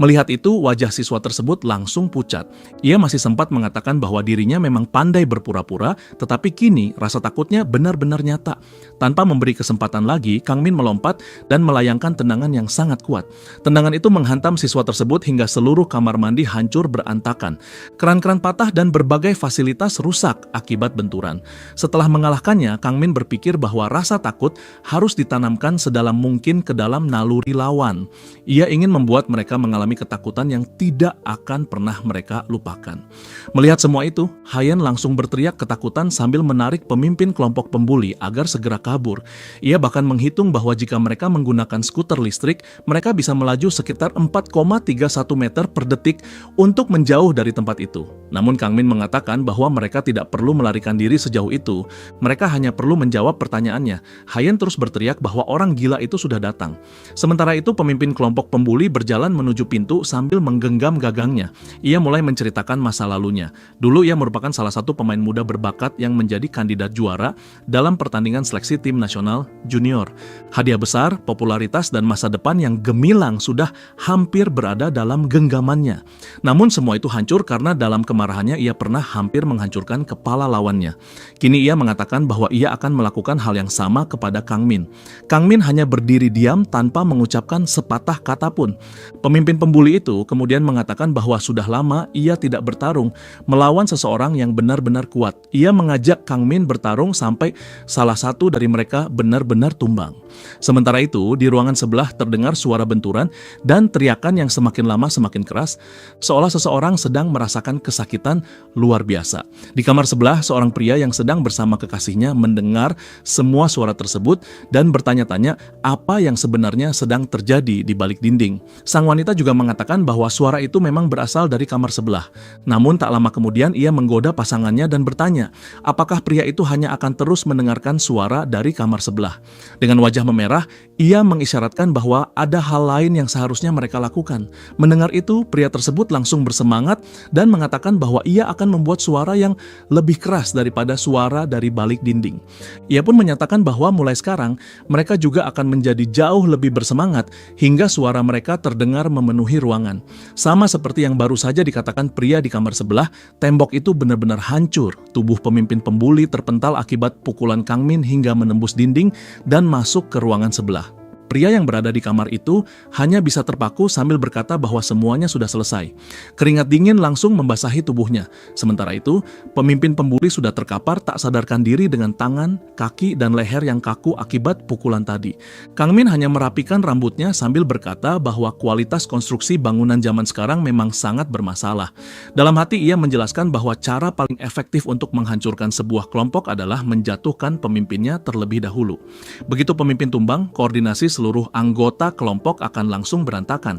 Melihat itu, wajah siswa tersebut langsung pucat. Ia masih sempat mengatakan bahwa dirinya memang pandai berpura-pura, tetapi kini rasa takutnya benar-benar nyata. Tanpa memberi kesempatan lagi, Kang Min melompat dan melayangkan tendangan yang sangat kuat. Tendangan itu menghantam siswa tersebut hingga seluruh kamar mandi hancur berantakan. Keran-keran patah dan berbagai fasilitas rusak akibat benturan. Setelah mengalahkannya, Kang Min berpikir bahwa rasa takut harus ditanamkan sedalam mungkin ke dalam naluri lawan. Ia ingin membuat mereka mengalami ketakutan yang tidak akan pernah mereka lupakan. Melihat semua itu, Hayan langsung berteriak ketakutan sambil menarik pemimpin kelompok pembuli agar segera kabur. Ia bahkan menghitung bahwa jika mereka menggunakan skuter listrik, mereka bisa melaju sekitar 4,31 meter per detik untuk menjauh dari tempat itu. Namun Kang Min mengatakan bahwa mereka tidak perlu melarikan diri sejauh itu. Mereka hanya perlu menjawab pertanyaannya. Hayan terus berteriak bahwa orang gila itu sudah datang. Sementara itu, pemimpin kelompok pembuli berjalan menuju pintu sambil menggenggam gagangnya. Ia mulai menceritakan masa lalunya. Dulu ia merupakan salah satu pemain muda berbakat yang menjadi kandidat juara dalam pertandingan seleksi tim nasional junior. Hadiah besar, popularitas, dan masa depan yang gemilang sudah hampir berada dalam genggamannya. Namun semua itu hancur karena dalam kemarahannya ia pernah hampir menghancurkan kepala lawannya. Kini ia mengatakan bahwa ia akan melakukan hal yang sama kepada Kang Min. Kang Min hanya berdiri diam tanpa mengucapkan sepatah kata pun. Pemimpin pembuli itu kemudian mengatakan bahwa sudah lama ia tidak bertarung melawan seseorang yang benar-benar kuat. Ia mengajak Kang Min bertarung sampai salah satu dari mereka benar-benar tumbang. Sementara itu, di ruangan sebelah terdengar suara benturan dan teriakan yang semakin lama semakin keras, seolah seseorang sedang merasakan kesakitan luar biasa. Di kamar sebelah, seorang pria yang sedang bersama kekasihnya mendengar semua suara tersebut dan bertanya-tanya apa yang sebenarnya sedang terjadi di balik dinding. Sang wanita juga mengatakan bahwa suara itu memang berasal dari kamar sebelah. Namun tak lama kemudian ia menggoda pasangannya dan bertanya, apakah pria itu hanya akan terus mendengarkan suara dari kamar sebelah. Dengan wajah memerah, ia mengisyaratkan bahwa ada hal lain yang seharusnya mereka lakukan. Mendengar itu, pria tersebut langsung bersemangat dan mengatakan bahwa ia akan membuat suara yang lebih keras daripada suara dari balik dinding. Ia pun menyatakan bahwa mulai sekarang, mereka juga akan menjadi jauh lebih bersemangat hingga suara mereka terdengar memenuhi ruangan. Sama seperti yang baru saja dikatakan pria di kamar sebelah, tembok itu benar-benar hancur. Tubuh pemimpin pembuli terpental akibat pukulan Kang Min hingga menembus dinding dan masuk ke ruangan sebelah. Pria yang berada di kamar itu hanya bisa terpaku sambil berkata bahwa semuanya sudah selesai. Keringat dingin langsung membasahi tubuhnya. Sementara itu, pemimpin pembuli sudah terkapar tak sadarkan diri dengan tangan, kaki, dan leher yang kaku akibat pukulan tadi. Kang Min hanya merapikan rambutnya sambil berkata bahwa kualitas konstruksi bangunan zaman sekarang memang sangat bermasalah. Dalam hati ia menjelaskan bahwa cara paling efektif untuk menghancurkan sebuah kelompok adalah menjatuhkan pemimpinnya terlebih dahulu. Begitu pemimpin tumbang, koordinasi seluruh anggota kelompok akan langsung berantakan.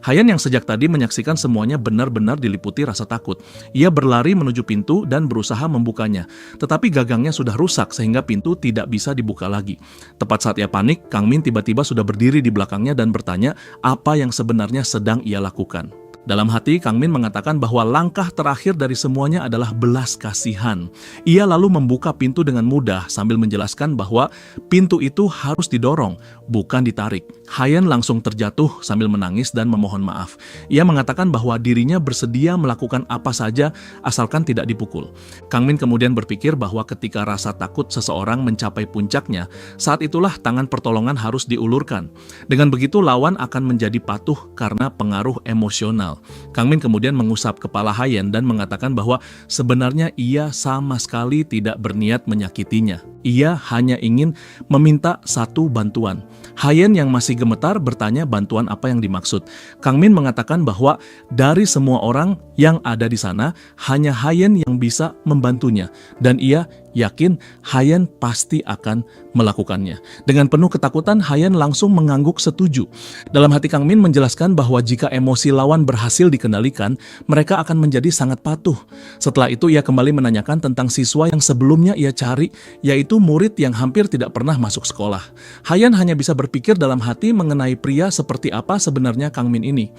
Hayan yang sejak tadi menyaksikan semuanya benar-benar diliputi rasa takut. Ia berlari menuju pintu dan berusaha membukanya. Tetapi gagangnya sudah rusak sehingga pintu tidak bisa dibuka lagi. Tepat saat ia panik, Kang Min tiba-tiba sudah berdiri di belakangnya dan bertanya apa yang sebenarnya sedang ia lakukan. Dalam hati, Kang Min mengatakan bahwa langkah terakhir dari semuanya adalah belas kasihan. Ia lalu membuka pintu dengan mudah sambil menjelaskan bahwa pintu itu harus didorong, bukan ditarik. Hayan langsung terjatuh sambil menangis dan memohon maaf. Ia mengatakan bahwa dirinya bersedia melakukan apa saja asalkan tidak dipukul. Kang Min kemudian berpikir bahwa ketika rasa takut seseorang mencapai puncaknya, saat itulah tangan pertolongan harus diulurkan. Dengan begitu lawan akan menjadi patuh karena pengaruh emosional. Kang Min kemudian mengusap kepala Hayan dan mengatakan bahwa sebenarnya ia sama sekali tidak berniat menyakitinya. Ia hanya ingin meminta satu bantuan. Hayan yang masih gemetar bertanya bantuan apa yang dimaksud. Kang Min mengatakan bahwa dari semua orang yang ada di sana, hanya Hayan yang bisa membantunya. Dan ia yakin Hayan pasti akan melakukannya. Dengan penuh ketakutan, Hayan langsung mengangguk setuju. Dalam hati Kang Min menjelaskan bahwa jika emosi lawan berhasil dikendalikan, mereka akan menjadi sangat patuh. Setelah itu ia kembali menanyakan tentang siswa yang sebelumnya ia cari, yaitu murid yang hampir tidak pernah masuk sekolah. Hayan hanya bisa berpikir dalam hati mengenai pria seperti apa sebenarnya Kang Min ini.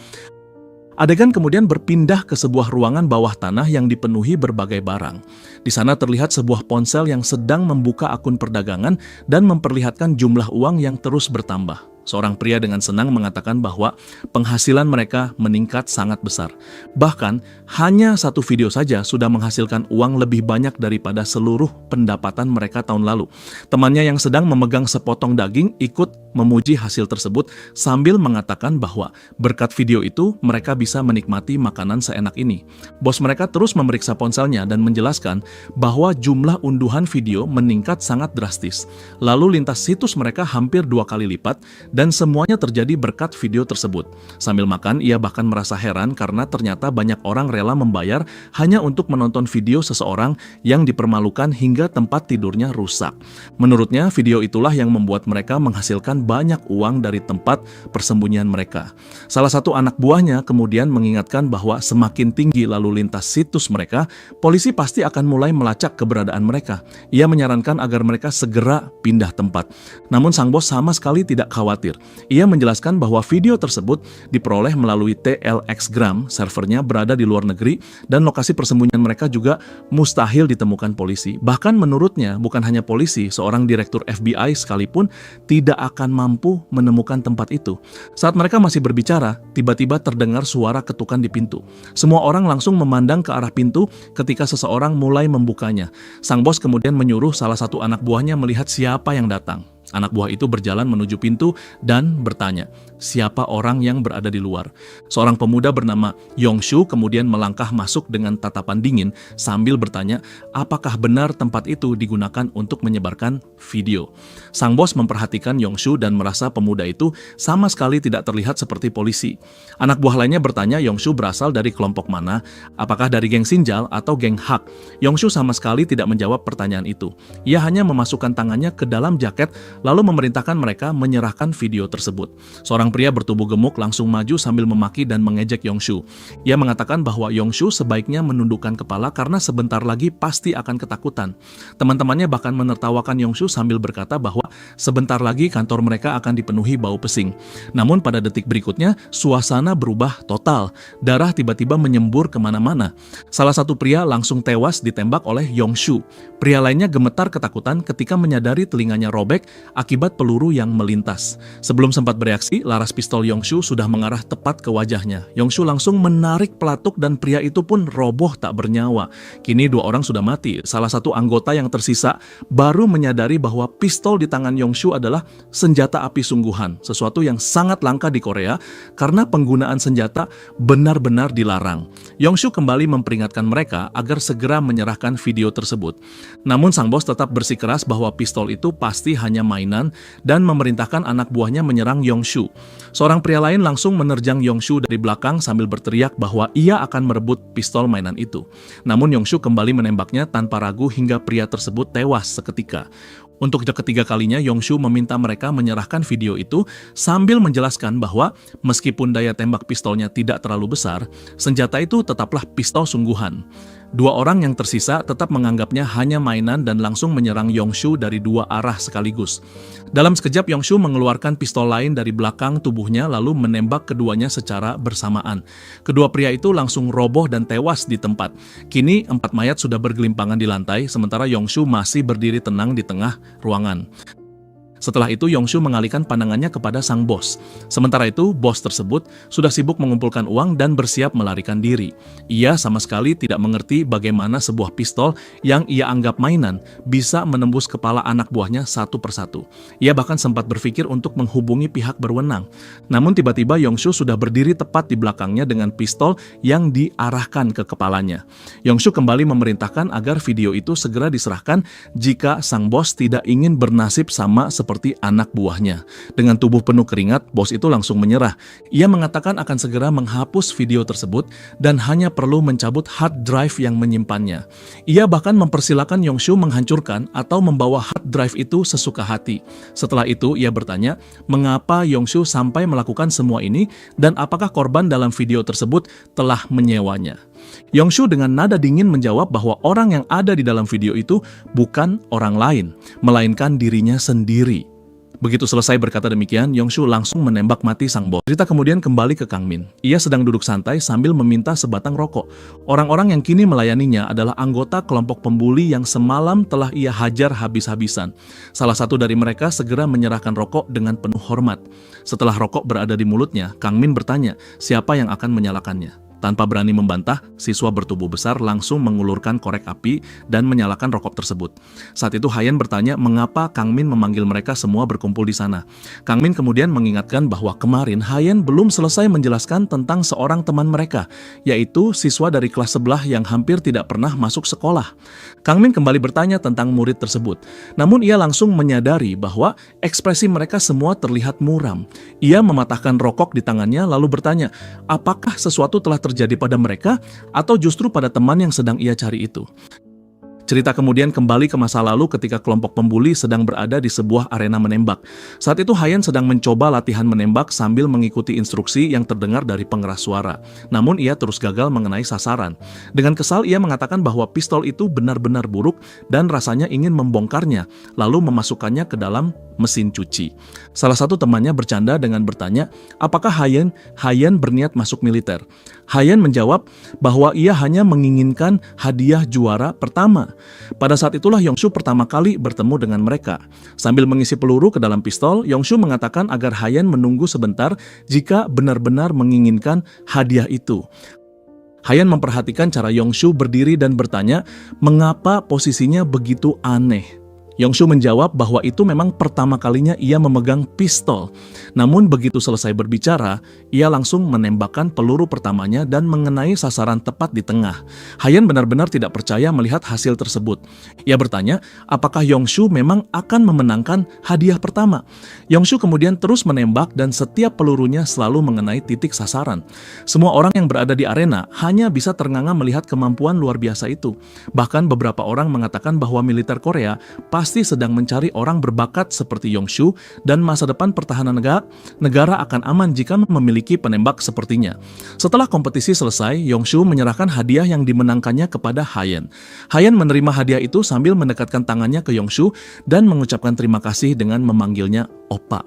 Adegan kemudian berpindah ke sebuah ruangan bawah tanah yang dipenuhi berbagai barang. Di sana terlihat sebuah ponsel yang sedang membuka akun perdagangan dan memperlihatkan jumlah uang yang terus bertambah. Seorang pria dengan senang mengatakan bahwa penghasilan mereka meningkat sangat besar. Bahkan, hanya satu video saja sudah menghasilkan uang lebih banyak daripada seluruh pendapatan mereka tahun lalu. Temannya yang sedang memegang sepotong daging ikut memuji hasil tersebut sambil mengatakan bahwa berkat video itu mereka bisa menikmati makanan seenak ini. Bos mereka terus memeriksa ponselnya dan menjelaskan bahwa jumlah unduhan video meningkat sangat drastis. Lalu lintas situs mereka hampir 2 kali lipat dan semuanya terjadi berkat video tersebut. Sambil makan, ia bahkan merasa heran karena ternyata banyak orang rela membayar hanya untuk menonton video seseorang yang dipermalukan hingga tempat tidurnya rusak. Menurutnya, video itulah yang membuat mereka menghasilkan banyak uang dari tempat persembunyian mereka. Salah satu anak buahnya kemudian mengingatkan bahwa semakin tinggi lalu lintas situs mereka, polisi pasti akan mulai melacak keberadaan mereka. Ia menyarankan agar mereka segera pindah tempat. Namun sang bos sama sekali tidak khawatir. Ia menjelaskan bahwa video tersebut diperoleh melalui Telegram, servernya berada di luar negeri, dan lokasi persembunyian mereka juga mustahil ditemukan polisi. Bahkan menurutnya, bukan hanya polisi, seorang direktur FBI sekalipun tidak akan mampu menemukan tempat itu. Saat mereka masih berbicara, tiba-tiba terdengar suara ketukan di pintu. Semua orang langsung memandang ke arah pintu ketika seseorang mulai membukanya. Sang bos kemudian menyuruh salah satu anak buahnya melihat siapa yang datang. Anak buah itu berjalan menuju pintu dan bertanya, siapa orang yang berada di luar? Seorang pemuda bernama Yongshu kemudian melangkah masuk dengan tatapan dingin sambil bertanya, apakah benar tempat itu digunakan untuk menyebarkan video? Sang bos memperhatikan Yongshu dan merasa pemuda itu sama sekali tidak terlihat seperti polisi. Anak buah lainnya bertanya Yongshu berasal dari kelompok mana, apakah dari geng Sinjal atau geng Hak? Yongshu sama sekali tidak menjawab pertanyaan itu. Ia hanya memasukkan tangannya ke dalam jaket lalu memerintahkan mereka menyerahkan video tersebut. Seorang pria bertubuh gemuk langsung maju sambil memaki dan mengejek Yongshu. Ia mengatakan bahwa Yongshu sebaiknya menundukkan kepala karena sebentar lagi pasti akan ketakutan. Teman-temannya bahkan menertawakan Yongshu sambil berkata bahwa sebentar lagi kantor mereka akan dipenuhi bau pesing. Namun pada detik berikutnya, suasana berubah total. Darah tiba-tiba menyembur kemana-mana. Salah satu pria langsung tewas ditembak oleh Yongshu. Pria lainnya gemetar ketakutan ketika menyadari telinganya robek akibat peluru yang melintas. Sebelum sempat bereaksi, laras pistol Yongshu sudah mengarah tepat ke wajahnya. Yongshu langsung menarik pelatuk dan pria itu pun roboh tak bernyawa. Kini 2 orang sudah mati. Salah satu anggota yang tersisa baru menyadari bahwa pistol di tangan Yongshu adalah senjata api sungguhan, sesuatu yang sangat langka di Korea karena penggunaan senjata benar-benar dilarang. Yongshu kembali memperingatkan mereka agar segera menyerahkan video tersebut. Namun sang bos tetap bersikeras bahwa pistol itu pasti hanya mainan dan memerintahkan anak buahnya menyerang Yongshu. Seorang pria lain langsung menerjang Yongshu dari belakang sambil berteriak bahwa ia akan merebut pistol mainan itu. Namun Yongshu kembali menembaknya tanpa ragu hingga pria tersebut tewas seketika. Untuk ketiga kalinya, Yongshu meminta mereka menyerahkan video itu sambil menjelaskan bahwa meskipun daya tembak pistolnya tidak terlalu besar, senjata itu tetaplah pistol sungguhan. 2 orang yang tersisa tetap menganggapnya hanya mainan dan langsung menyerang Yongshu dari 2 arah sekaligus. Dalam sekejap, Yongshu mengeluarkan pistol lain dari belakang tubuhnya lalu menembak keduanya secara bersamaan. Kedua pria itu langsung roboh dan tewas di tempat. Kini 4 mayat sudah bergelimpangan di lantai, sementara Yongshu masih berdiri tenang di tengah ruangan. Setelah itu, Yongshu mengalihkan pandangannya kepada sang bos. Sementara itu, bos tersebut sudah sibuk mengumpulkan uang dan bersiap melarikan diri. Ia sama sekali tidak mengerti bagaimana sebuah pistol yang ia anggap mainan bisa menembus kepala anak buahnya satu persatu. Ia bahkan sempat berpikir untuk menghubungi pihak berwenang. Namun tiba-tiba Yongshu sudah berdiri tepat di belakangnya dengan pistol yang diarahkan ke kepalanya. Yongshu kembali memerintahkan agar video itu segera diserahkan jika sang bos tidak ingin bernasib sama seperti anak buahnya. Dengan tubuh penuh keringat, bos itu langsung menyerah. Ia mengatakan akan segera menghapus video tersebut dan hanya perlu mencabut hard drive yang menyimpannya. Ia bahkan mempersilahkan Yongshu menghancurkan atau membawa hard drive itu sesuka hati. Setelah itu, ia bertanya, mengapa Yongshu sampai melakukan semua ini dan apakah korban dalam video tersebut telah menyewanya. Yongshu dengan nada dingin menjawab bahwa orang yang ada di dalam video itu bukan orang lain, melainkan dirinya sendiri. Begitu selesai berkata demikian, Yongshu langsung menembak mati sang bos. Cerita kemudian kembali ke Kang Min. Ia sedang duduk santai sambil meminta sebatang rokok. Orang-orang yang kini melayaninya adalah anggota kelompok pembuli yang semalam telah ia hajar habis-habisan. Salah satu dari mereka segera menyerahkan rokok dengan penuh hormat. Setelah rokok berada di mulutnya, Kang Min bertanya, siapa yang akan menyalakannya? Tanpa berani membantah, siswa bertubuh besar langsung mengulurkan korek api dan menyalakan rokok tersebut. Saat itu Hayan bertanya mengapa Kang Min memanggil mereka semua berkumpul di sana. Kang Min kemudian mengingatkan bahwa kemarin Hayan belum selesai menjelaskan tentang seorang teman mereka, yaitu siswa dari kelas sebelah yang hampir tidak pernah masuk sekolah. Kang Min kembali bertanya tentang murid tersebut. Namun ia langsung menyadari bahwa ekspresi mereka semua terlihat muram. Ia mematahkan rokok di tangannya lalu bertanya, apakah sesuatu telah terjadi pada mereka atau justru pada teman yang sedang ia cari itu. Cerita kemudian kembali ke masa lalu ketika kelompok pembuli sedang berada di sebuah arena menembak. Saat itu Hayan sedang mencoba latihan menembak sambil mengikuti instruksi yang terdengar dari pengeras suara. Namun ia terus gagal mengenai sasaran. Dengan kesal ia mengatakan bahwa pistol itu benar-benar buruk dan rasanya ingin membongkarnya, lalu memasukkannya ke dalam mesin cuci. Salah satu temannya bercanda dengan bertanya, apakah Hayan berniat masuk militer? Hayan menjawab bahwa ia hanya menginginkan hadiah juara pertama. Pada saat itulah Yongshu pertama kali bertemu dengan mereka. Sambil mengisi peluru ke dalam pistol, Yongshu mengatakan agar Hayan menunggu sebentar jika benar-benar menginginkan hadiah itu. Hayan memperhatikan cara Yongshu berdiri dan bertanya, mengapa posisinya begitu aneh? Yongshu menjawab bahwa itu memang pertama kalinya ia memegang pistol. Namun begitu selesai berbicara, ia langsung menembakkan peluru pertamanya dan mengenai sasaran tepat di tengah. Hayan benar-benar tidak percaya melihat hasil tersebut. Ia bertanya, apakah Yongshu memang akan memenangkan hadiah pertama? Yongshu kemudian terus menembak dan setiap pelurunya selalu mengenai titik sasaran. Semua orang yang berada di arena hanya bisa ternganga melihat kemampuan luar biasa itu. Bahkan beberapa orang mengatakan bahwa militer Korea pasti pasti sedang mencari orang berbakat seperti Yongshu dan masa depan pertahanan negara akan aman jika memiliki penembak sepertinya. Setelah kompetisi selesai, Yongshu menyerahkan hadiah yang dimenangkannya kepada Hayen. Hayen menerima hadiah itu sambil mendekatkan tangannya ke Yongshu dan mengucapkan terima kasih dengan memanggilnya Oppa.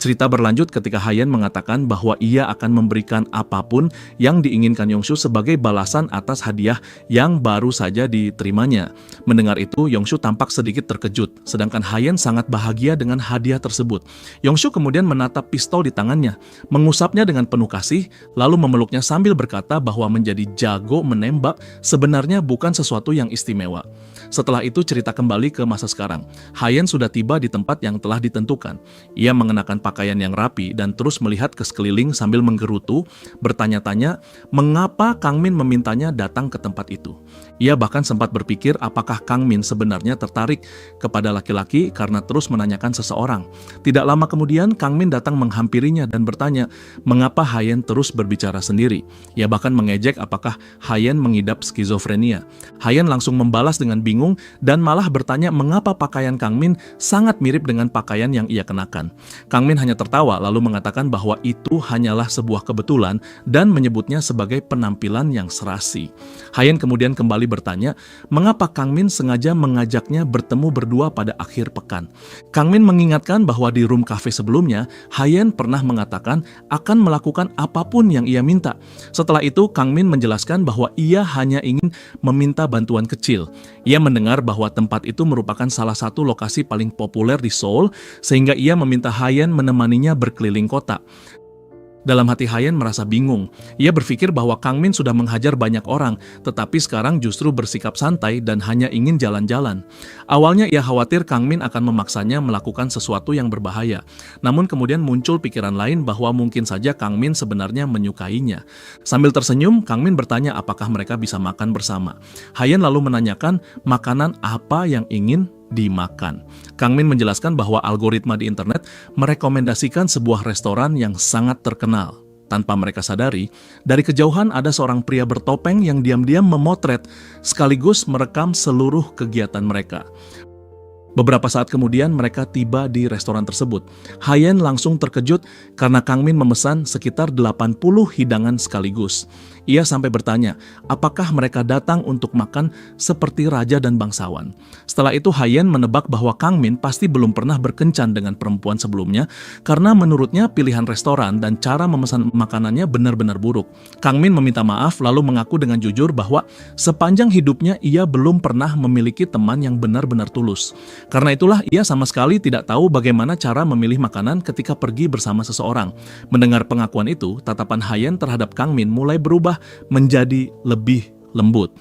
Cerita berlanjut ketika Hayen mengatakan bahwa ia akan memberikan apapun yang diinginkan Yongshu sebagai balasan atas hadiah yang baru saja diterimanya. Mendengar itu, Yongshu tampak sedikit terkejut, sedangkan Hayen sangat bahagia dengan hadiah tersebut. Yongshu kemudian menatap pistol di tangannya, mengusapnya dengan penuh kasih, lalu memeluknya sambil berkata bahwa menjadi jago menembak sebenarnya bukan sesuatu yang istimewa. Setelah itu cerita kembali ke masa sekarang. Hayen sudah tiba di tempat yang telah ditentukan. Ia mengenakan pakaian yang rapi dan terus melihat ke sekeliling sambil menggerutu, bertanya-tanya mengapa Kang Min memintanya datang ke tempat itu. Ia bahkan sempat berpikir apakah Kang Min sebenarnya tertarik kepada laki-laki karena terus menanyakan seseorang. Tidak lama kemudian Kang Min datang menghampirinya dan bertanya mengapa Hayen terus berbicara sendiri. Ia bahkan mengejek apakah Hayen mengidap skizofrenia. Hayen langsung membalas dengan bingung dan malah bertanya mengapa pakaian Kang Min sangat mirip dengan pakaian yang ia kenakan. Kang Min hanya tertawa lalu mengatakan bahwa itu hanyalah sebuah kebetulan dan menyebutnya sebagai penampilan yang serasi. Hayen kemudian kembali bertanya mengapa Kang Min sengaja mengajaknya bertemu berdua pada akhir pekan. Kang Min mengingatkan bahwa di room cafe sebelumnya, Hayen pernah mengatakan akan melakukan apapun yang ia minta. Setelah itu, Kang Min menjelaskan bahwa ia hanya ingin meminta bantuan kecil. Ia mendengar bahwa tempat itu merupakan salah satu lokasi paling populer di Seoul, sehingga ia meminta Hayen menemaninya berkeliling kota. Dalam hati Hayen merasa bingung. Ia berpikir bahwa Kang Min sudah menghajar banyak orang, tetapi sekarang justru bersikap santai dan hanya ingin jalan-jalan. Awalnya ia khawatir Kang Min akan memaksanya melakukan sesuatu yang berbahaya. Namun kemudian muncul pikiran lain bahwa mungkin saja Kang Min sebenarnya menyukainya. Sambil tersenyum, Kang Min bertanya apakah mereka bisa makan bersama. Hayen lalu menanyakan makanan apa yang ingin dimakan. Kang Min menjelaskan bahwa algoritma di internet merekomendasikan sebuah restoran yang sangat terkenal. Tanpa mereka sadari, dari kejauhan ada seorang pria bertopeng yang diam-diam memotret sekaligus merekam seluruh kegiatan mereka. Beberapa saat kemudian mereka tiba di restoran tersebut. Hayen langsung terkejut karena Kang Min memesan sekitar 80 hidangan sekaligus. Ia sampai bertanya, apakah mereka datang untuk makan seperti raja dan bangsawan. Setelah itu Hayen menebak bahwa Kang Min pasti belum pernah berkencan dengan perempuan sebelumnya karena menurutnya pilihan restoran dan cara memesan makanannya benar-benar buruk. Kang Min meminta maaf lalu mengaku dengan jujur bahwa sepanjang hidupnya ia belum pernah memiliki teman yang benar-benar tulus. Karena itulah ia sama sekali tidak tahu bagaimana cara memilih makanan ketika pergi bersama seseorang. Mendengar pengakuan itu, tatapan Hayen terhadap Kang Min mulai berubah menjadi lebih lembut.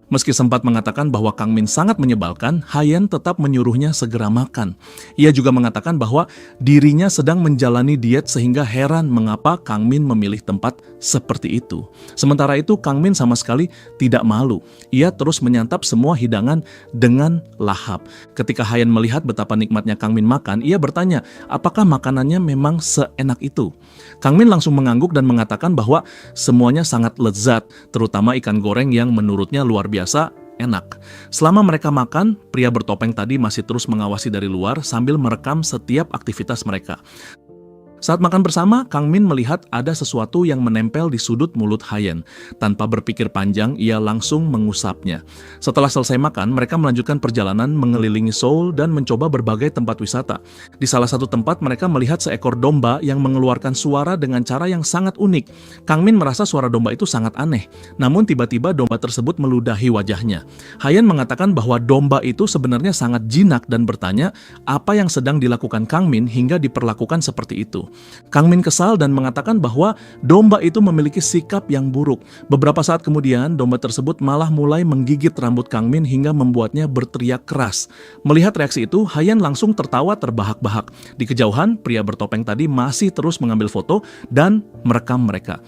Meski sempat mengatakan bahwa Kang Min sangat menyebalkan, Hayen tetap menyuruhnya segera makan. Ia juga mengatakan bahwa dirinya sedang menjalani diet sehingga heran mengapa Kang Min memilih tempat seperti itu. Sementara itu Kang Min sama sekali tidak malu. Ia terus menyantap semua hidangan dengan lahap. Ketika Hayen melihat betapa nikmatnya Kang Min makan, ia bertanya apakah makanannya memang seenak itu. Kang Min langsung mengangguk dan mengatakan bahwa semuanya sangat lezat, terutama ikan goreng yang menurutnya luar biasa enak. Selama mereka makan, pria bertopeng tadi masih terus mengawasi dari luar sambil merekam setiap aktivitas mereka. Saat makan bersama, Kang Min melihat ada sesuatu yang menempel di sudut mulut Hayen. Tanpa berpikir panjang, ia langsung mengusapnya. Setelah selesai makan, mereka melanjutkan perjalanan mengelilingi Seoul dan mencoba berbagai tempat wisata. Di salah satu tempat, mereka melihat seekor domba yang mengeluarkan suara dengan cara yang sangat unik. Kang Min merasa suara domba itu sangat aneh. Namun tiba-tiba domba tersebut meludahi wajahnya. Hayen mengatakan bahwa domba itu sebenarnya sangat jinak dan bertanya apa yang sedang dilakukan Kang Min hingga diperlakukan seperti itu. Kang Min kesal dan mengatakan bahwa domba itu memiliki sikap yang buruk. Beberapa saat kemudian, domba tersebut malah mulai menggigit rambut Kang Min hingga membuatnya berteriak keras. Melihat reaksi itu, Hayen langsung tertawa terbahak-bahak. Di kejauhan, pria bertopeng tadi masih terus mengambil foto dan merekam mereka.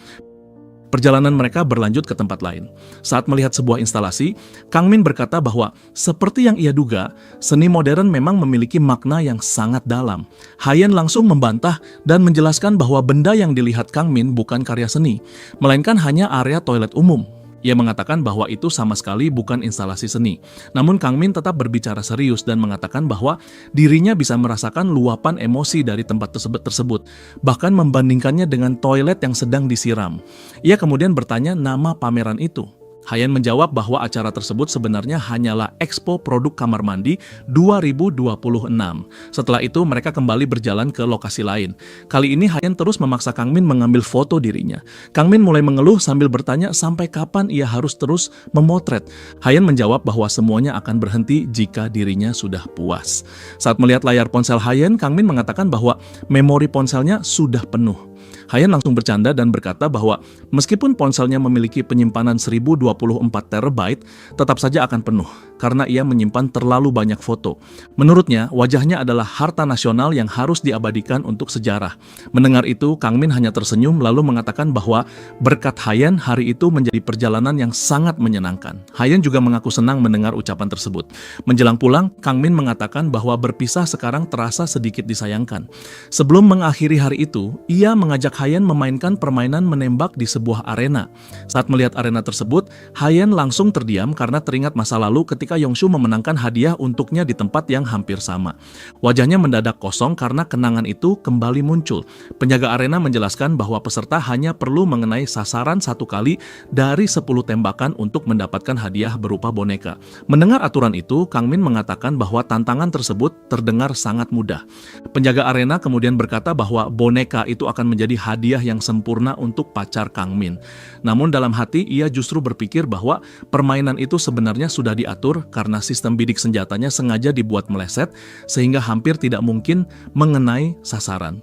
Perjalanan mereka berlanjut ke tempat lain. Saat melihat sebuah instalasi, Kang Min berkata bahwa seperti yang ia duga, seni modern memang memiliki makna yang sangat dalam. Hayen langsung membantah dan menjelaskan bahwa benda yang dilihat Kang Min bukan karya seni, melainkan hanya area toilet umum. Ia mengatakan bahwa itu sama sekali bukan instalasi seni. Namun Kang Min tetap berbicara serius dan mengatakan bahwa dirinya bisa merasakan luapan emosi dari tempat tersebut, bahkan membandingkannya dengan toilet yang sedang disiram. Ia kemudian bertanya nama pameran itu. Hayan menjawab bahwa acara tersebut sebenarnya hanyalah Expo Produk Kamar Mandi 2026. Setelah itu mereka kembali berjalan ke lokasi lain. Kali ini Hayan terus memaksa Kang Min mengambil foto dirinya. Kang Min mulai mengeluh sambil bertanya sampai kapan ia harus terus memotret. Hayan menjawab bahwa semuanya akan berhenti jika dirinya sudah puas. Saat melihat layar ponsel Hayan, Kang Min mengatakan bahwa memori ponselnya sudah penuh. Hayan langsung bercanda dan berkata bahwa meskipun ponselnya memiliki penyimpanan 1024 terabyte, tetap saja akan penuh karena ia menyimpan terlalu banyak foto. Menurutnya, wajahnya adalah harta nasional yang harus diabadikan untuk sejarah. Mendengar itu, Kang Min hanya tersenyum lalu mengatakan bahwa berkat Hayan, hari itu menjadi perjalanan yang sangat menyenangkan. Hayan juga mengaku senang mendengar ucapan tersebut. Menjelang pulang, Kang Min mengatakan bahwa berpisah sekarang terasa sedikit disayangkan. Sebelum mengakhiri hari itu, ia mengajak Hayan memainkan permainan menembak di sebuah arena. Saat melihat arena tersebut, Hayan langsung terdiam karena teringat masa lalu ketika Yongshu memenangkan hadiah untuknya di tempat yang hampir sama. Wajahnya mendadak kosong karena kenangan itu kembali muncul. Penjaga arena menjelaskan bahwa peserta hanya perlu mengenai sasaran 1 kali dari 10 tembakan untuk mendapatkan hadiah berupa boneka. Mendengar aturan itu, Kang Min mengatakan bahwa tantangan tersebut terdengar sangat mudah. Penjaga arena kemudian berkata bahwa boneka itu akan menjadi hadiah yang sempurna untuk pacar Kang Min. Namun dalam hati ia justru berpikir bahwa permainan itu sebenarnya sudah diatur karena sistem bidik senjatanya sengaja dibuat meleset sehingga hampir tidak mungkin mengenai sasaran.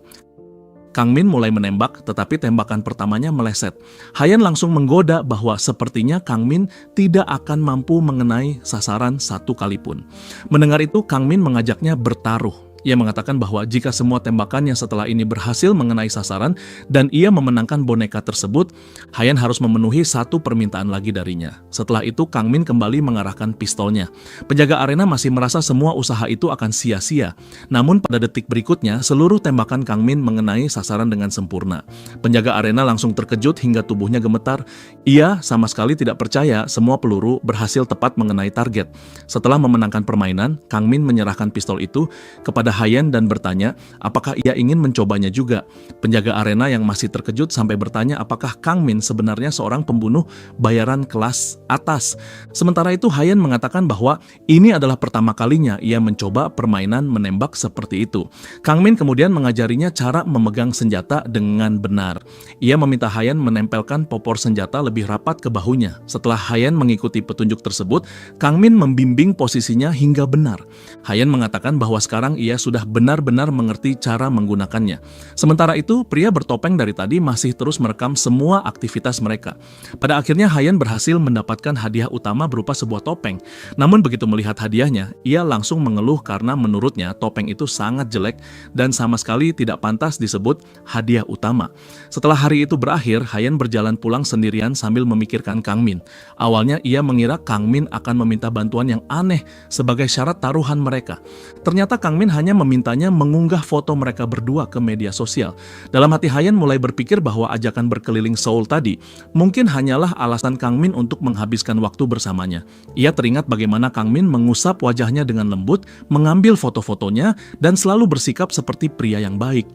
Kang Min mulai menembak, tetapi tembakan pertamanya meleset. Hayan langsung menggoda bahwa sepertinya Kang Min tidak akan mampu mengenai sasaran 1 kali pun. Mendengar itu, Kang Min mengajaknya bertaruh. Ia mengatakan bahwa jika semua tembakannya setelah ini berhasil mengenai sasaran dan ia memenangkan boneka tersebut, Hayan harus memenuhi 1 permintaan lagi darinya. Setelah itu, Kang Min kembali mengarahkan pistolnya. Penjaga arena masih merasa semua usaha itu akan sia-sia. Namun pada detik berikutnya, seluruh tembakan Kang Min mengenai sasaran dengan sempurna. Penjaga arena langsung terkejut hingga tubuhnya gemetar. Ia sama sekali tidak percaya semua peluru berhasil tepat mengenai target. Setelah memenangkan permainan, Kang Min menyerahkan pistol itu kepada Hayan dan bertanya apakah ia ingin mencobanya juga. Penjaga arena yang masih terkejut sampai bertanya apakah Kang Min sebenarnya seorang pembunuh bayaran kelas atas. Sementara itu Hayan mengatakan bahwa ini adalah pertama kalinya ia mencoba permainan menembak seperti itu. Kang Min kemudian mengajarinya cara memegang senjata dengan benar. Ia meminta Hayan menempelkan popor senjata lebih rapat ke bahunya. Setelah Hayan mengikuti petunjuk tersebut, Kang Min membimbing posisinya hingga benar. Hayan mengatakan bahwa sekarang ia sudah benar-benar mengerti cara menggunakannya. Sementara itu, pria bertopeng dari tadi masih terus merekam semua aktivitas mereka. Pada akhirnya Hayan berhasil mendapatkan hadiah utama berupa sebuah topeng. Namun begitu melihat hadiahnya, ia langsung mengeluh karena menurutnya topeng itu sangat jelek dan sama sekali tidak pantas disebut hadiah utama. Setelah hari itu berakhir, Hayan berjalan pulang sendirian sambil memikirkan Kang Min. Awalnya ia mengira Kang Min akan meminta bantuan yang aneh sebagai syarat taruhan mereka. Ternyata Kang Min hanya memintanya mengunggah foto mereka berdua ke media sosial. Dalam hati Hayan mulai berpikir bahwa ajakan berkeliling Seoul tadi mungkin hanyalah alasan Kang Min untuk menghabiskan waktu bersamanya. Ia teringat bagaimana Kang Min mengusap wajahnya dengan lembut, mengambil foto-fotonya, dan selalu bersikap seperti pria yang baik.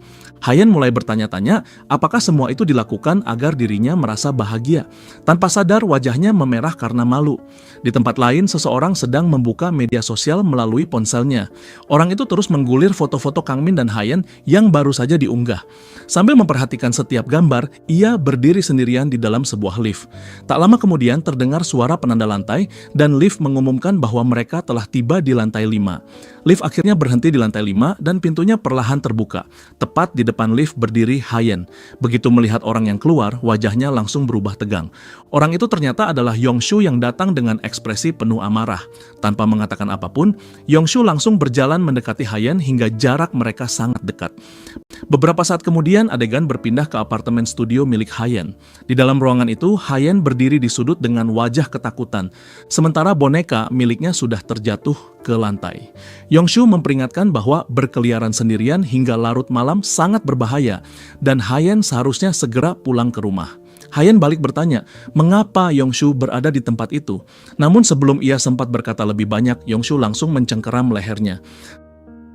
Hayan mulai bertanya-tanya apakah semua itu dilakukan agar dirinya merasa bahagia. Tanpa sadar wajahnya memerah karena malu. Di tempat lain, seseorang sedang membuka media sosial melalui ponselnya. Orang itu terus menggulir foto-foto Kang Min dan Hayan yang baru saja diunggah. Sambil memperhatikan setiap gambar, ia berdiri sendirian di dalam sebuah lift. Tak lama kemudian terdengar suara penanda lantai dan lift mengumumkan bahwa mereka telah tiba di lantai 5. Lift akhirnya berhenti di lantai 5 dan pintunya perlahan terbuka. Tepat di depan lift berdiri Hayan. Begitu melihat orang yang keluar, wajahnya langsung berubah tegang. Orang itu ternyata adalah Yongshu yang datang dengan ekspresi penuh amarah. Tanpa mengatakan apapun, Yongshu langsung berjalan mendekati Hayan hingga jarak mereka sangat dekat. Beberapa saat kemudian adegan berpindah ke apartemen studio milik Hayan. Di dalam ruangan itu, Hayan berdiri di sudut dengan wajah ketakutan. Sementara boneka miliknya sudah terjatuh ke lantai. Yongshu memperingatkan bahwa berkeliaran sendirian hingga larut malam sangat berbahaya dan Hayan seharusnya segera pulang ke rumah. Hayen balik bertanya, mengapa Yongshu berada di tempat itu? Namun sebelum ia sempat berkata lebih banyak, Yongshu langsung mencengkeram lehernya.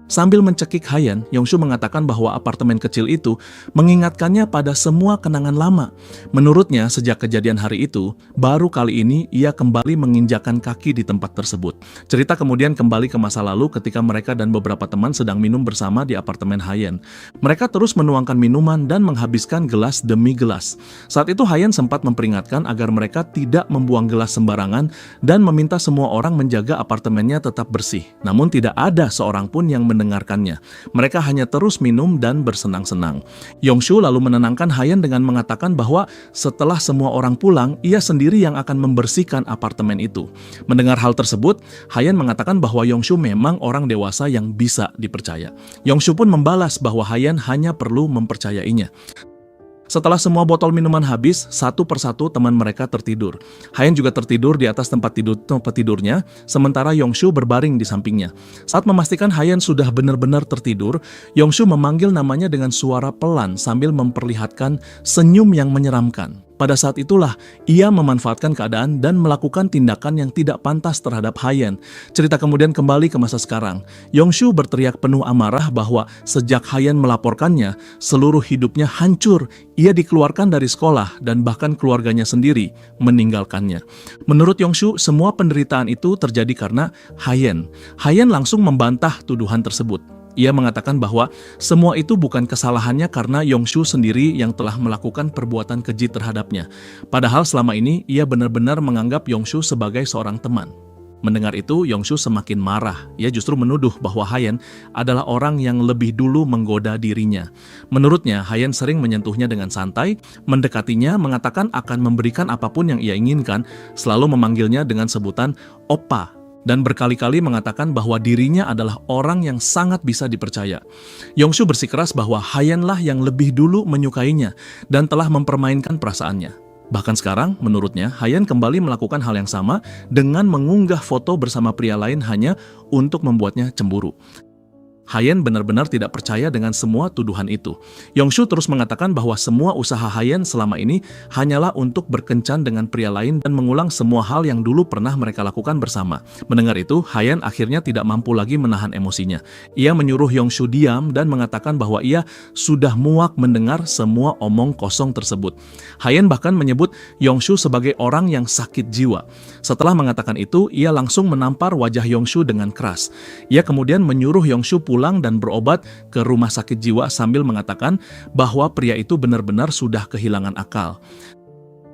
Sambil mencekik Hayen, Yongshu mengatakan bahwa apartemen kecil itu mengingatkannya pada semua kenangan lama. Menurutnya, sejak kejadian hari itu, baru kali ini ia kembali menginjakan kaki di tempat tersebut. Cerita kemudian kembali ke masa lalu ketika mereka dan beberapa teman sedang minum bersama di apartemen Hayen. Mereka terus menuangkan minuman dan menghabiskan gelas demi gelas. Saat itu Hayen sempat memperingatkan agar mereka tidak membuang gelas sembarangan dan meminta semua orang menjaga apartemennya tetap bersih. Namun tidak ada seorang pun yang mendengarkannya. Mereka hanya terus minum dan bersenang-senang. Yongshu lalu menenangkan Hayen dengan mengatakan bahwa setelah semua orang pulang, ia sendiri yang akan membersihkan apartemen itu. Mendengar hal tersebut, Hayen mengatakan bahwa Yongshu memang orang dewasa yang bisa dipercaya. Yongshu pun membalas bahwa Hayen hanya perlu mempercayainya. Setelah semua botol minuman habis, satu persatu teman mereka tertidur. Hayen juga tertidur di atas tempat tidurnya, sementara Yongshu berbaring di sampingnya. Saat memastikan Hayen sudah benar-benar tertidur, Yongshu memanggil namanya dengan suara pelan sambil memperlihatkan senyum yang menyeramkan. Pada saat itulah, ia memanfaatkan keadaan dan melakukan tindakan yang tidak pantas terhadap Hayen. Cerita kemudian kembali ke masa sekarang. Yongshu berteriak penuh amarah bahwa sejak Hayen melaporkannya, seluruh hidupnya hancur. Ia dikeluarkan dari sekolah dan bahkan keluarganya sendiri meninggalkannya. Menurut Yongshu, semua penderitaan itu terjadi karena Hayen. Hayen langsung membantah tuduhan tersebut. Ia mengatakan bahwa semua itu bukan kesalahannya karena Yongshu sendiri yang telah melakukan perbuatan keji terhadapnya. Padahal selama ini ia benar-benar menganggap Yongshu sebagai seorang teman. Mendengar itu, Yongshu semakin marah. Ia justru menuduh bahwa Hayen adalah orang yang lebih dulu menggoda dirinya. Menurutnya, Hayen sering menyentuhnya dengan santai, mendekatinya, mengatakan akan memberikan apapun yang ia inginkan, selalu memanggilnya dengan sebutan Oppa, dan berkali-kali mengatakan bahwa dirinya adalah orang yang sangat bisa dipercaya. Yongshu bersikeras bahwa Hayenlah yang lebih dulu menyukainya dan telah mempermainkan perasaannya. Bahkan sekarang, menurutnya, Hayen kembali melakukan hal yang sama dengan mengunggah foto bersama pria lain hanya untuk membuatnya cemburu. Hayen benar-benar tidak percaya dengan semua tuduhan itu. Yongshu terus mengatakan bahwa semua usaha Hayen selama ini hanyalah untuk berkencan dengan pria lain dan mengulang semua hal yang dulu pernah mereka lakukan bersama. Mendengar itu, Hayen akhirnya tidak mampu lagi menahan emosinya. Ia menyuruh Yongshu diam dan mengatakan bahwa ia sudah muak mendengar semua omong kosong tersebut. Hayen bahkan menyebut Yongshu sebagai orang yang sakit jiwa. Setelah mengatakan itu, ia langsung menampar wajah Yongshu dengan keras. Ia kemudian menyuruh Yongshu pulang dan berobat ke rumah sakit jiwa sambil mengatakan bahwa pria itu benar-benar sudah kehilangan akal.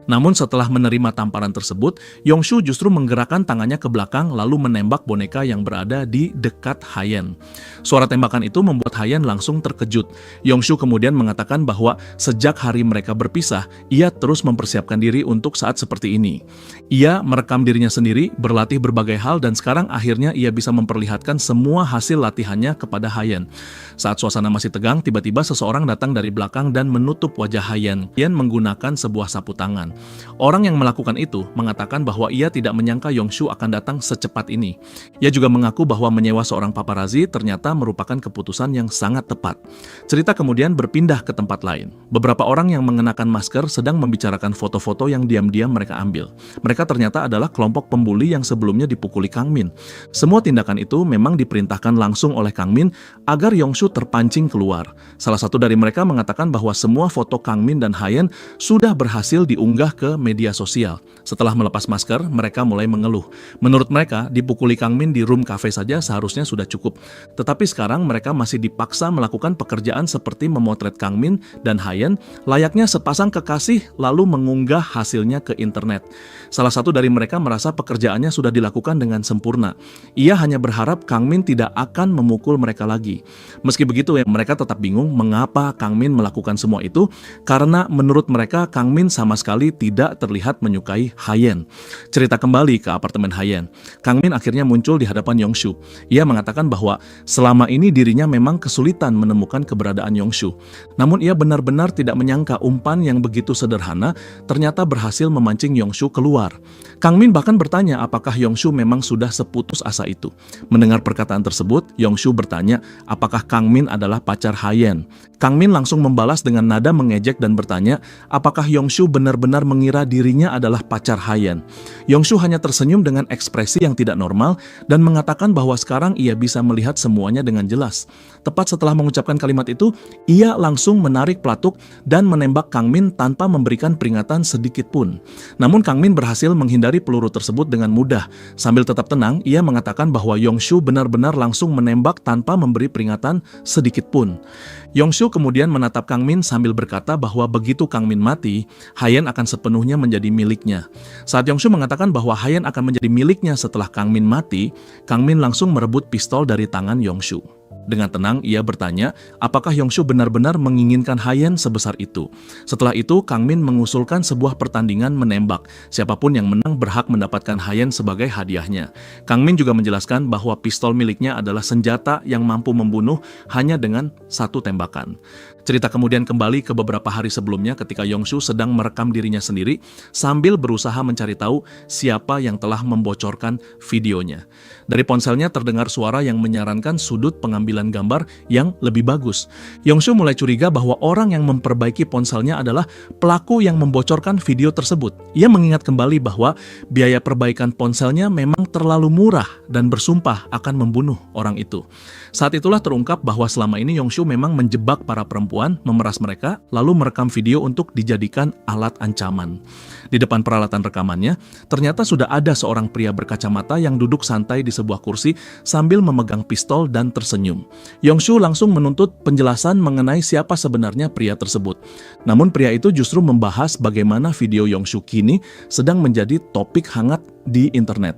Namun setelah menerima tamparan tersebut, Yongshu justru menggerakkan tangannya ke belakang lalu menembak boneka yang berada di dekat Hayen. Suara tembakan itu membuat Hayen langsung terkejut. Yongshu kemudian mengatakan bahwa sejak hari mereka berpisah, ia terus mempersiapkan diri untuk saat seperti ini. Ia merekam dirinya sendiri, berlatih berbagai hal dan sekarang akhirnya ia bisa memperlihatkan semua hasil latihannya kepada Hayen. Saat suasana masih tegang, tiba-tiba seseorang datang dari belakang dan menutup wajah Hayen. Hayen menggunakan sebuah sapu tangan. Orang yang melakukan itu mengatakan bahwa ia tidak menyangka Yongshu akan datang secepat ini. Ia juga mengaku bahwa menyewa seorang paparazi ternyata merupakan keputusan yang sangat tepat. Cerita kemudian berpindah ke tempat lain. Beberapa orang yang mengenakan masker sedang membicarakan foto-foto yang diam-diam mereka ambil. Mereka ternyata adalah kelompok pembuli yang sebelumnya dipukuli Kang Min. Semua tindakan itu memang diperintahkan langsung oleh Kang Min agar Yongshu terpancing keluar. Salah satu dari mereka mengatakan bahwa semua foto Kang Min dan Hayen sudah berhasil diunggah ke media sosial. Setelah melepas masker, mereka mulai mengeluh. Menurut mereka, dipukuli Kang Min di room cafe saja seharusnya sudah cukup. Tetapi sekarang mereka masih dipaksa melakukan pekerjaan seperti memotret Kang Min dan Hayen layaknya sepasang kekasih lalu mengunggah hasilnya ke internet. Salah satu dari mereka merasa pekerjaannya sudah dilakukan dengan sempurna. Ia hanya berharap Kang Min tidak akan memukul mereka lagi. Meski begitu, mereka tetap bingung mengapa Kang Min melakukan semua itu, karena menurut mereka Kang Min sama sekali tidak terlihat menyukai Hayen. Cerita kembali ke apartemen Hayen. Kang Min akhirnya muncul di hadapan Yongshu. Ia mengatakan bahwa selama ini dirinya memang kesulitan menemukan keberadaan Yongshu. Namun ia benar-benar tidak menyangka umpan yang begitu sederhana ternyata berhasil memancing Yongshu keluar. Kang Min bahkan bertanya apakah Yongshu memang sudah seputus asa itu. Mendengar perkataan tersebut, Yongshu bertanya apakah Kang Min adalah pacar Hayen. Kang Min langsung membalas dengan nada mengejek dan bertanya apakah Yongshu benar-benar mengira dirinya adalah pacar Hayen. Yongshu hanya tersenyum dengan ekspresi yang tidak normal dan mengatakan bahwa sekarang ia bisa melihat semuanya dengan jelas. Tepat setelah mengucapkan kalimat itu, ia langsung menarik pelatuk dan menembak Kang Min tanpa memberikan peringatan sedikit pun. Namun Kang Min berhasil menghindari peluru tersebut dengan mudah. Sambil tetap tenang, ia mengatakan bahwa Yongshu benar-benar langsung menembak tanpa memberi peringatan sedikit pun. Yongshu kemudian menatap Kang Min sambil berkata bahwa begitu Kang Min mati, Hayen akan sepenuhnya menjadi miliknya. Saat Yongshu mengatakan bahwa Hayen akan menjadi miliknya setelah Kang Min mati, Kang Min langsung merebut pistol dari tangan Yongshu. Dengan tenang, ia bertanya apakah Yongshu benar-benar menginginkan Hayen sebesar itu. Setelah itu, Kang Min mengusulkan sebuah pertandingan menembak. Siapapun yang menang berhak mendapatkan Hayen sebagai hadiahnya. Kang Min juga menjelaskan bahwa pistol miliknya adalah senjata yang mampu membunuh hanya dengan satu tembakan. Cerita kemudian kembali ke beberapa hari sebelumnya ketika Yongshu sedang merekam dirinya sendiri sambil berusaha mencari tahu siapa yang telah membocorkan videonya. Dari ponselnya terdengar suara yang menyarankan sudut pengambilan gambar yang lebih bagus. Yongshu mulai curiga bahwa orang yang memperbaiki ponselnya adalah pelaku yang membocorkan video tersebut. Ia mengingat kembali bahwa biaya perbaikan ponselnya memang terlalu murah dan bersumpah akan membunuh orang itu. Saat itulah terungkap bahwa selama ini Yongshu memang menjebak para perempuan, memeras mereka, lalu merekam video untuk dijadikan alat ancaman. Di depan peralatan rekamannya, ternyata sudah ada seorang pria berkacamata yang duduk santai di sebuah kursi sambil memegang pistol dan tersenyum. Yongshu langsung menuntut penjelasan mengenai siapa sebenarnya pria tersebut. Namun pria itu justru membahas bagaimana video Yongshu kini sedang menjadi topik hangat di internet.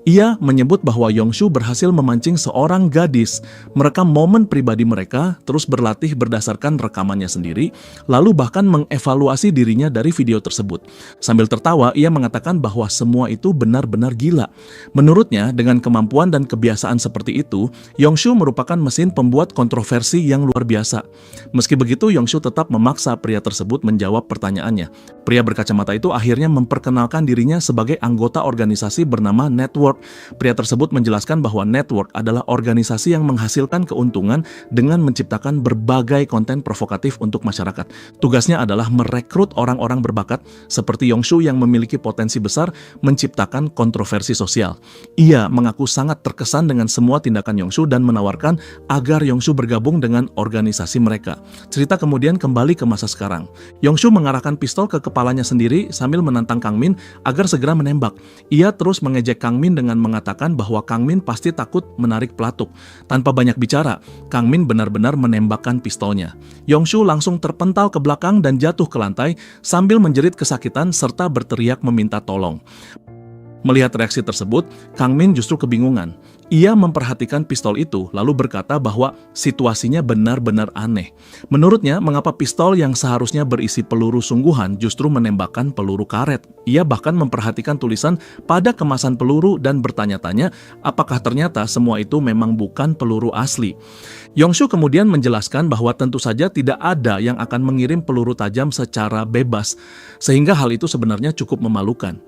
Ia menyebut bahwa Yongshu berhasil memancing seorang gadis merekam momen pribadi mereka, terus berlatih berdasarkan rekamannya sendiri, lalu bahkan mengevaluasi dirinya dari video tersebut. Sambil tertawa, ia mengatakan bahwa semua itu benar-benar gila. Menurutnya, dengan kemampuan dan kebiasaan seperti itu, Yongshu merupakan mesin pembuat kontroversi yang luar biasa. Meski begitu, Yongshu tetap memaksa pria tersebut menjawab pertanyaannya. Pria berkacamata itu akhirnya memperkenalkan dirinya sebagai anggota organisasi bernama Network. Pria tersebut menjelaskan bahwa Network adalah organisasi yang menghasilkan keuntungan dengan menciptakan berbagai konten provokatif untuk masyarakat. Tugasnya adalah merekrut orang-orang berbakat seperti Yongshu yang memiliki potensi besar menciptakan kontroversi sosial. Ia mengaku sangat terkesan dengan semua tindakan Yongshu dan menawarkan agar Yongshu bergabung dengan organisasi mereka. Cerita kemudian kembali ke masa sekarang. Yongshu mengarahkan pistol ke kepalanya sendiri sambil menantang Kang Min agar segera menembak. Ia terus mengejek Kang Min dengan mengatakan bahwa Kang Min pasti takut menarik pelatuk. Tanpa banyak bicara, Kang Min benar-benar menembakkan pistolnya. Yongshu langsung terpental ke belakang dan jatuh ke lantai sambil menjerit kesakitan serta berteriak meminta tolong. Melihat reaksi tersebut, Kang Min justru kebingungan. Ia memperhatikan pistol itu lalu berkata bahwa situasinya benar-benar aneh. Menurutnya, mengapa pistol yang seharusnya berisi peluru sungguhan justru menembakkan peluru karet? Ia bahkan memperhatikan tulisan pada kemasan peluru dan bertanya-tanya apakah ternyata semua itu memang bukan peluru asli. Yongshu kemudian menjelaskan bahwa tentu saja tidak ada yang akan mengirim peluru tajam secara bebas, sehingga hal itu sebenarnya cukup memalukan.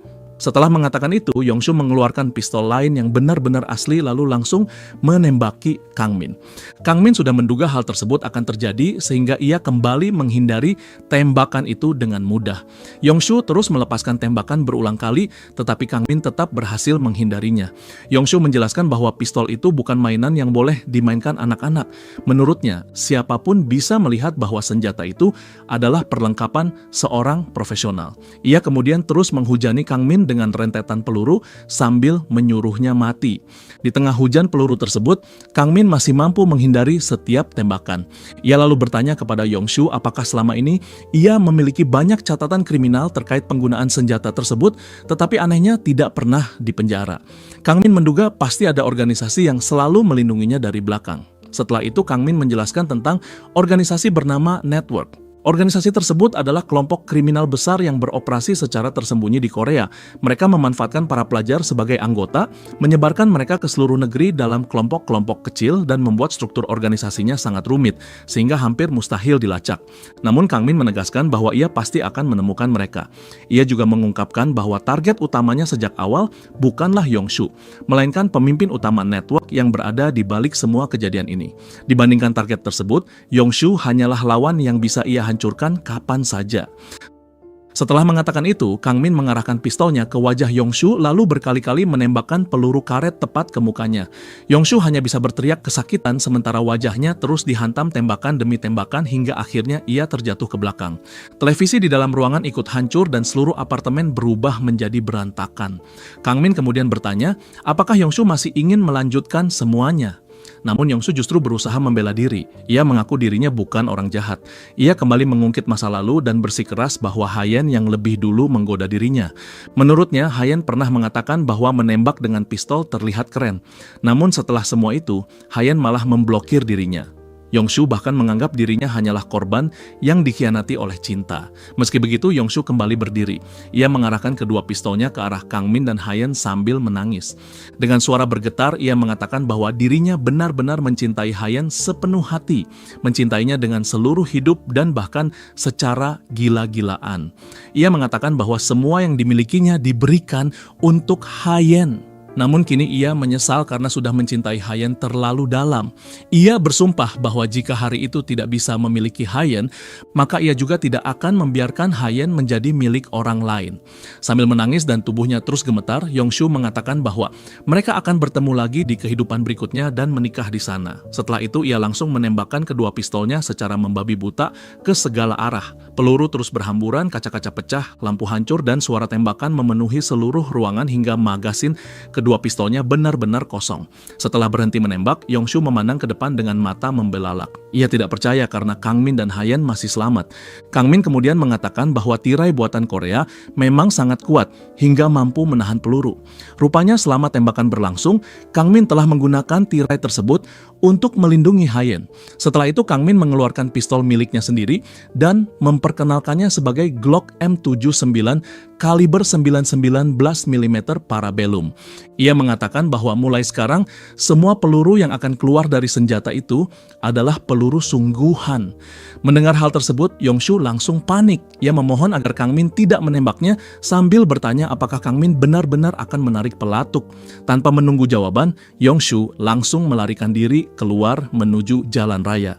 Setelah mengatakan itu, Yongshu mengeluarkan pistol lain yang benar-benar asli lalu langsung menembaki Kang Min. Kang Min sudah menduga hal tersebut akan terjadi sehingga ia kembali menghindari tembakan itu dengan mudah. Yongshu terus melepaskan tembakan berulang kali, tetapi Kang Min tetap berhasil menghindarinya. Yongshu menjelaskan bahwa pistol itu bukan mainan yang boleh dimainkan anak-anak. Menurutnya, siapapun bisa melihat bahwa senjata itu adalah perlengkapan seorang profesional. Ia kemudian terus menghujani Kang Min dengan rentetan peluru sambil menyuruhnya mati. Di tengah hujan peluru tersebut, Kang Min masih mampu menghindari setiap tembakan. Ia lalu bertanya kepada Yongshu apakah selama ini ia memiliki banyak catatan kriminal terkait penggunaan senjata tersebut, tetapi anehnya tidak pernah dipenjara. Kang Min menduga pasti ada organisasi yang selalu melindunginya dari belakang. Setelah itu, Kang Min menjelaskan tentang organisasi bernama Network. Organisasi tersebut adalah kelompok kriminal besar yang beroperasi secara tersembunyi di Korea. Mereka memanfaatkan para pelajar sebagai anggota, menyebarkan mereka ke seluruh negeri dalam kelompok-kelompok kecil dan membuat struktur organisasinya sangat rumit, sehingga hampir mustahil dilacak. Namun Kang Min menegaskan bahwa ia pasti akan menemukan mereka. Ia juga mengungkapkan bahwa target utamanya sejak awal bukanlah Yong-soo, melainkan pemimpin utama network yang berada di balik semua kejadian ini. Dibandingkan target tersebut, Yong-soo hanyalah lawan yang bisa ia hancurkan kapan saja. Setelah mengatakan itu, Kang Min mengarahkan pistolnya ke wajah Yong-soo lalu berkali-kali menembakkan peluru karet tepat ke mukanya. Yong-soo hanya bisa berteriak kesakitan sementara wajahnya terus dihantam tembakan demi tembakan hingga akhirnya ia terjatuh ke belakang. Televisi di dalam ruangan ikut hancur dan seluruh apartemen berubah menjadi berantakan. Kang Min kemudian bertanya, apakah Yong-soo masih ingin melanjutkan semuanya? Namun Yong-soo justru berusaha membela diri. Ia mengaku dirinya bukan orang jahat. Ia kembali mengungkit masa lalu dan bersikeras bahwa Hayen yang lebih dulu menggoda dirinya. Menurutnya, Hayen pernah mengatakan bahwa menembak dengan pistol terlihat keren. Namun setelah semua itu, Hayen malah memblokir dirinya. Yong-soo bahkan menganggap dirinya hanyalah korban yang dikhianati oleh cinta. Meski begitu, Yong-soo kembali berdiri. Ia mengarahkan kedua pistolnya ke arah Kang Min dan Hayen sambil menangis. Dengan suara bergetar, ia mengatakan bahwa dirinya benar-benar mencintai Hayen sepenuh hati, mencintainya dengan seluruh hidup dan bahkan secara gila-gilaan. Ia mengatakan bahwa semua yang dimilikinya diberikan untuk Hayen. Namun kini ia menyesal karena sudah mencintai Hayen terlalu dalam. Ia bersumpah bahwa jika hari itu tidak bisa memiliki Hayen, maka ia juga tidak akan membiarkan Hayen menjadi milik orang lain. Sambil menangis dan tubuhnya terus gemetar, Yong-soo mengatakan bahwa mereka akan bertemu lagi di kehidupan berikutnya dan menikah di sana. Setelah itu ia langsung menembakkan kedua pistolnya secara membabi buta ke segala arah. Peluru terus berhamburan, kaca-kaca pecah, lampu hancur dan suara tembakan memenuhi seluruh ruangan hingga magasin kedua pistolnya benar-benar kosong. Setelah berhenti menembak, Yong-soo memandang ke depan dengan mata membelalak. Ia tidak percaya karena Kang Min dan Hayen masih selamat. Kang Min kemudian mengatakan bahwa tirai buatan Korea memang sangat kuat hingga mampu menahan peluru. Rupanya selama tembakan berlangsung, Kang Min telah menggunakan tirai tersebut untuk melindungi Hayen. Setelah itu Kang Min mengeluarkan pistol miliknya sendiri dan memperkenalkannya sebagai Glock M79 kaliber 919 mm Parabellum. Ia mengatakan bahwa mulai sekarang semua peluru yang akan keluar dari senjata itu adalah peluru sungguhan. Mendengar hal tersebut, Yong-soo langsung panik. Ia memohon agar Kang Min tidak menembaknya sambil bertanya apakah Kang Min benar-benar akan menarik pelatuk. Tanpa menunggu jawaban, Yong-soo langsung melarikan diri keluar menuju jalan raya.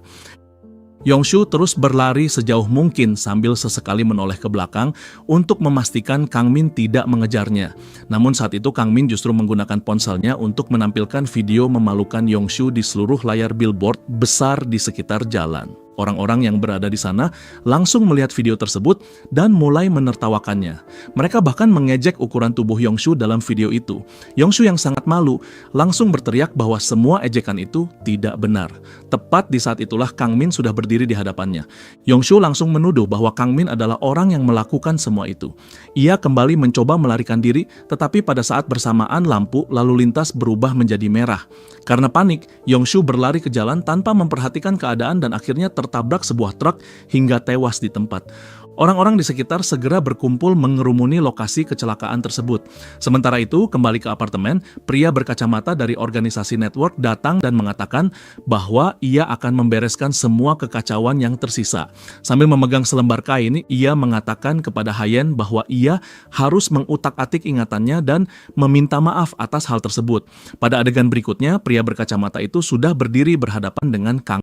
Yong-soo terus berlari sejauh mungkin sambil sesekali menoleh ke belakang untuk memastikan Kang Min tidak mengejarnya. Namun saat itu Kang Min justru menggunakan ponselnya untuk menampilkan video memalukan Yong-soo di seluruh layar billboard besar di sekitar jalan. Orang-orang yang berada di sana langsung melihat video tersebut dan mulai menertawakannya. Mereka bahkan mengejek ukuran tubuh Yong-soo dalam video itu. Yong-soo yang sangat malu langsung berteriak bahwa semua ejekan itu tidak benar. Tepat di saat itulah Kang Min sudah berdiri di hadapannya. Yong-soo langsung menuduh bahwa Kang Min adalah orang yang melakukan semua itu. Ia kembali mencoba melarikan diri, tetapi pada saat bersamaan lampu lalu lintas berubah menjadi merah. Karena panik, Yong-soo berlari ke jalan tanpa memperhatikan keadaan dan akhirnya tertabrak sebuah truk hingga tewas di tempat. Orang-orang di sekitar segera berkumpul mengerumuni lokasi kecelakaan tersebut. Sementara itu, kembali ke apartemen, pria berkacamata dari organisasi network datang dan mengatakan bahwa ia akan membereskan semua kekacauan yang tersisa. Sambil memegang selembar kain, ia mengatakan kepada Hayen bahwa ia harus mengutak-atik ingatannya dan meminta maaf atas hal tersebut. Pada adegan berikutnya, pria berkacamata itu sudah berdiri berhadapan dengan Kang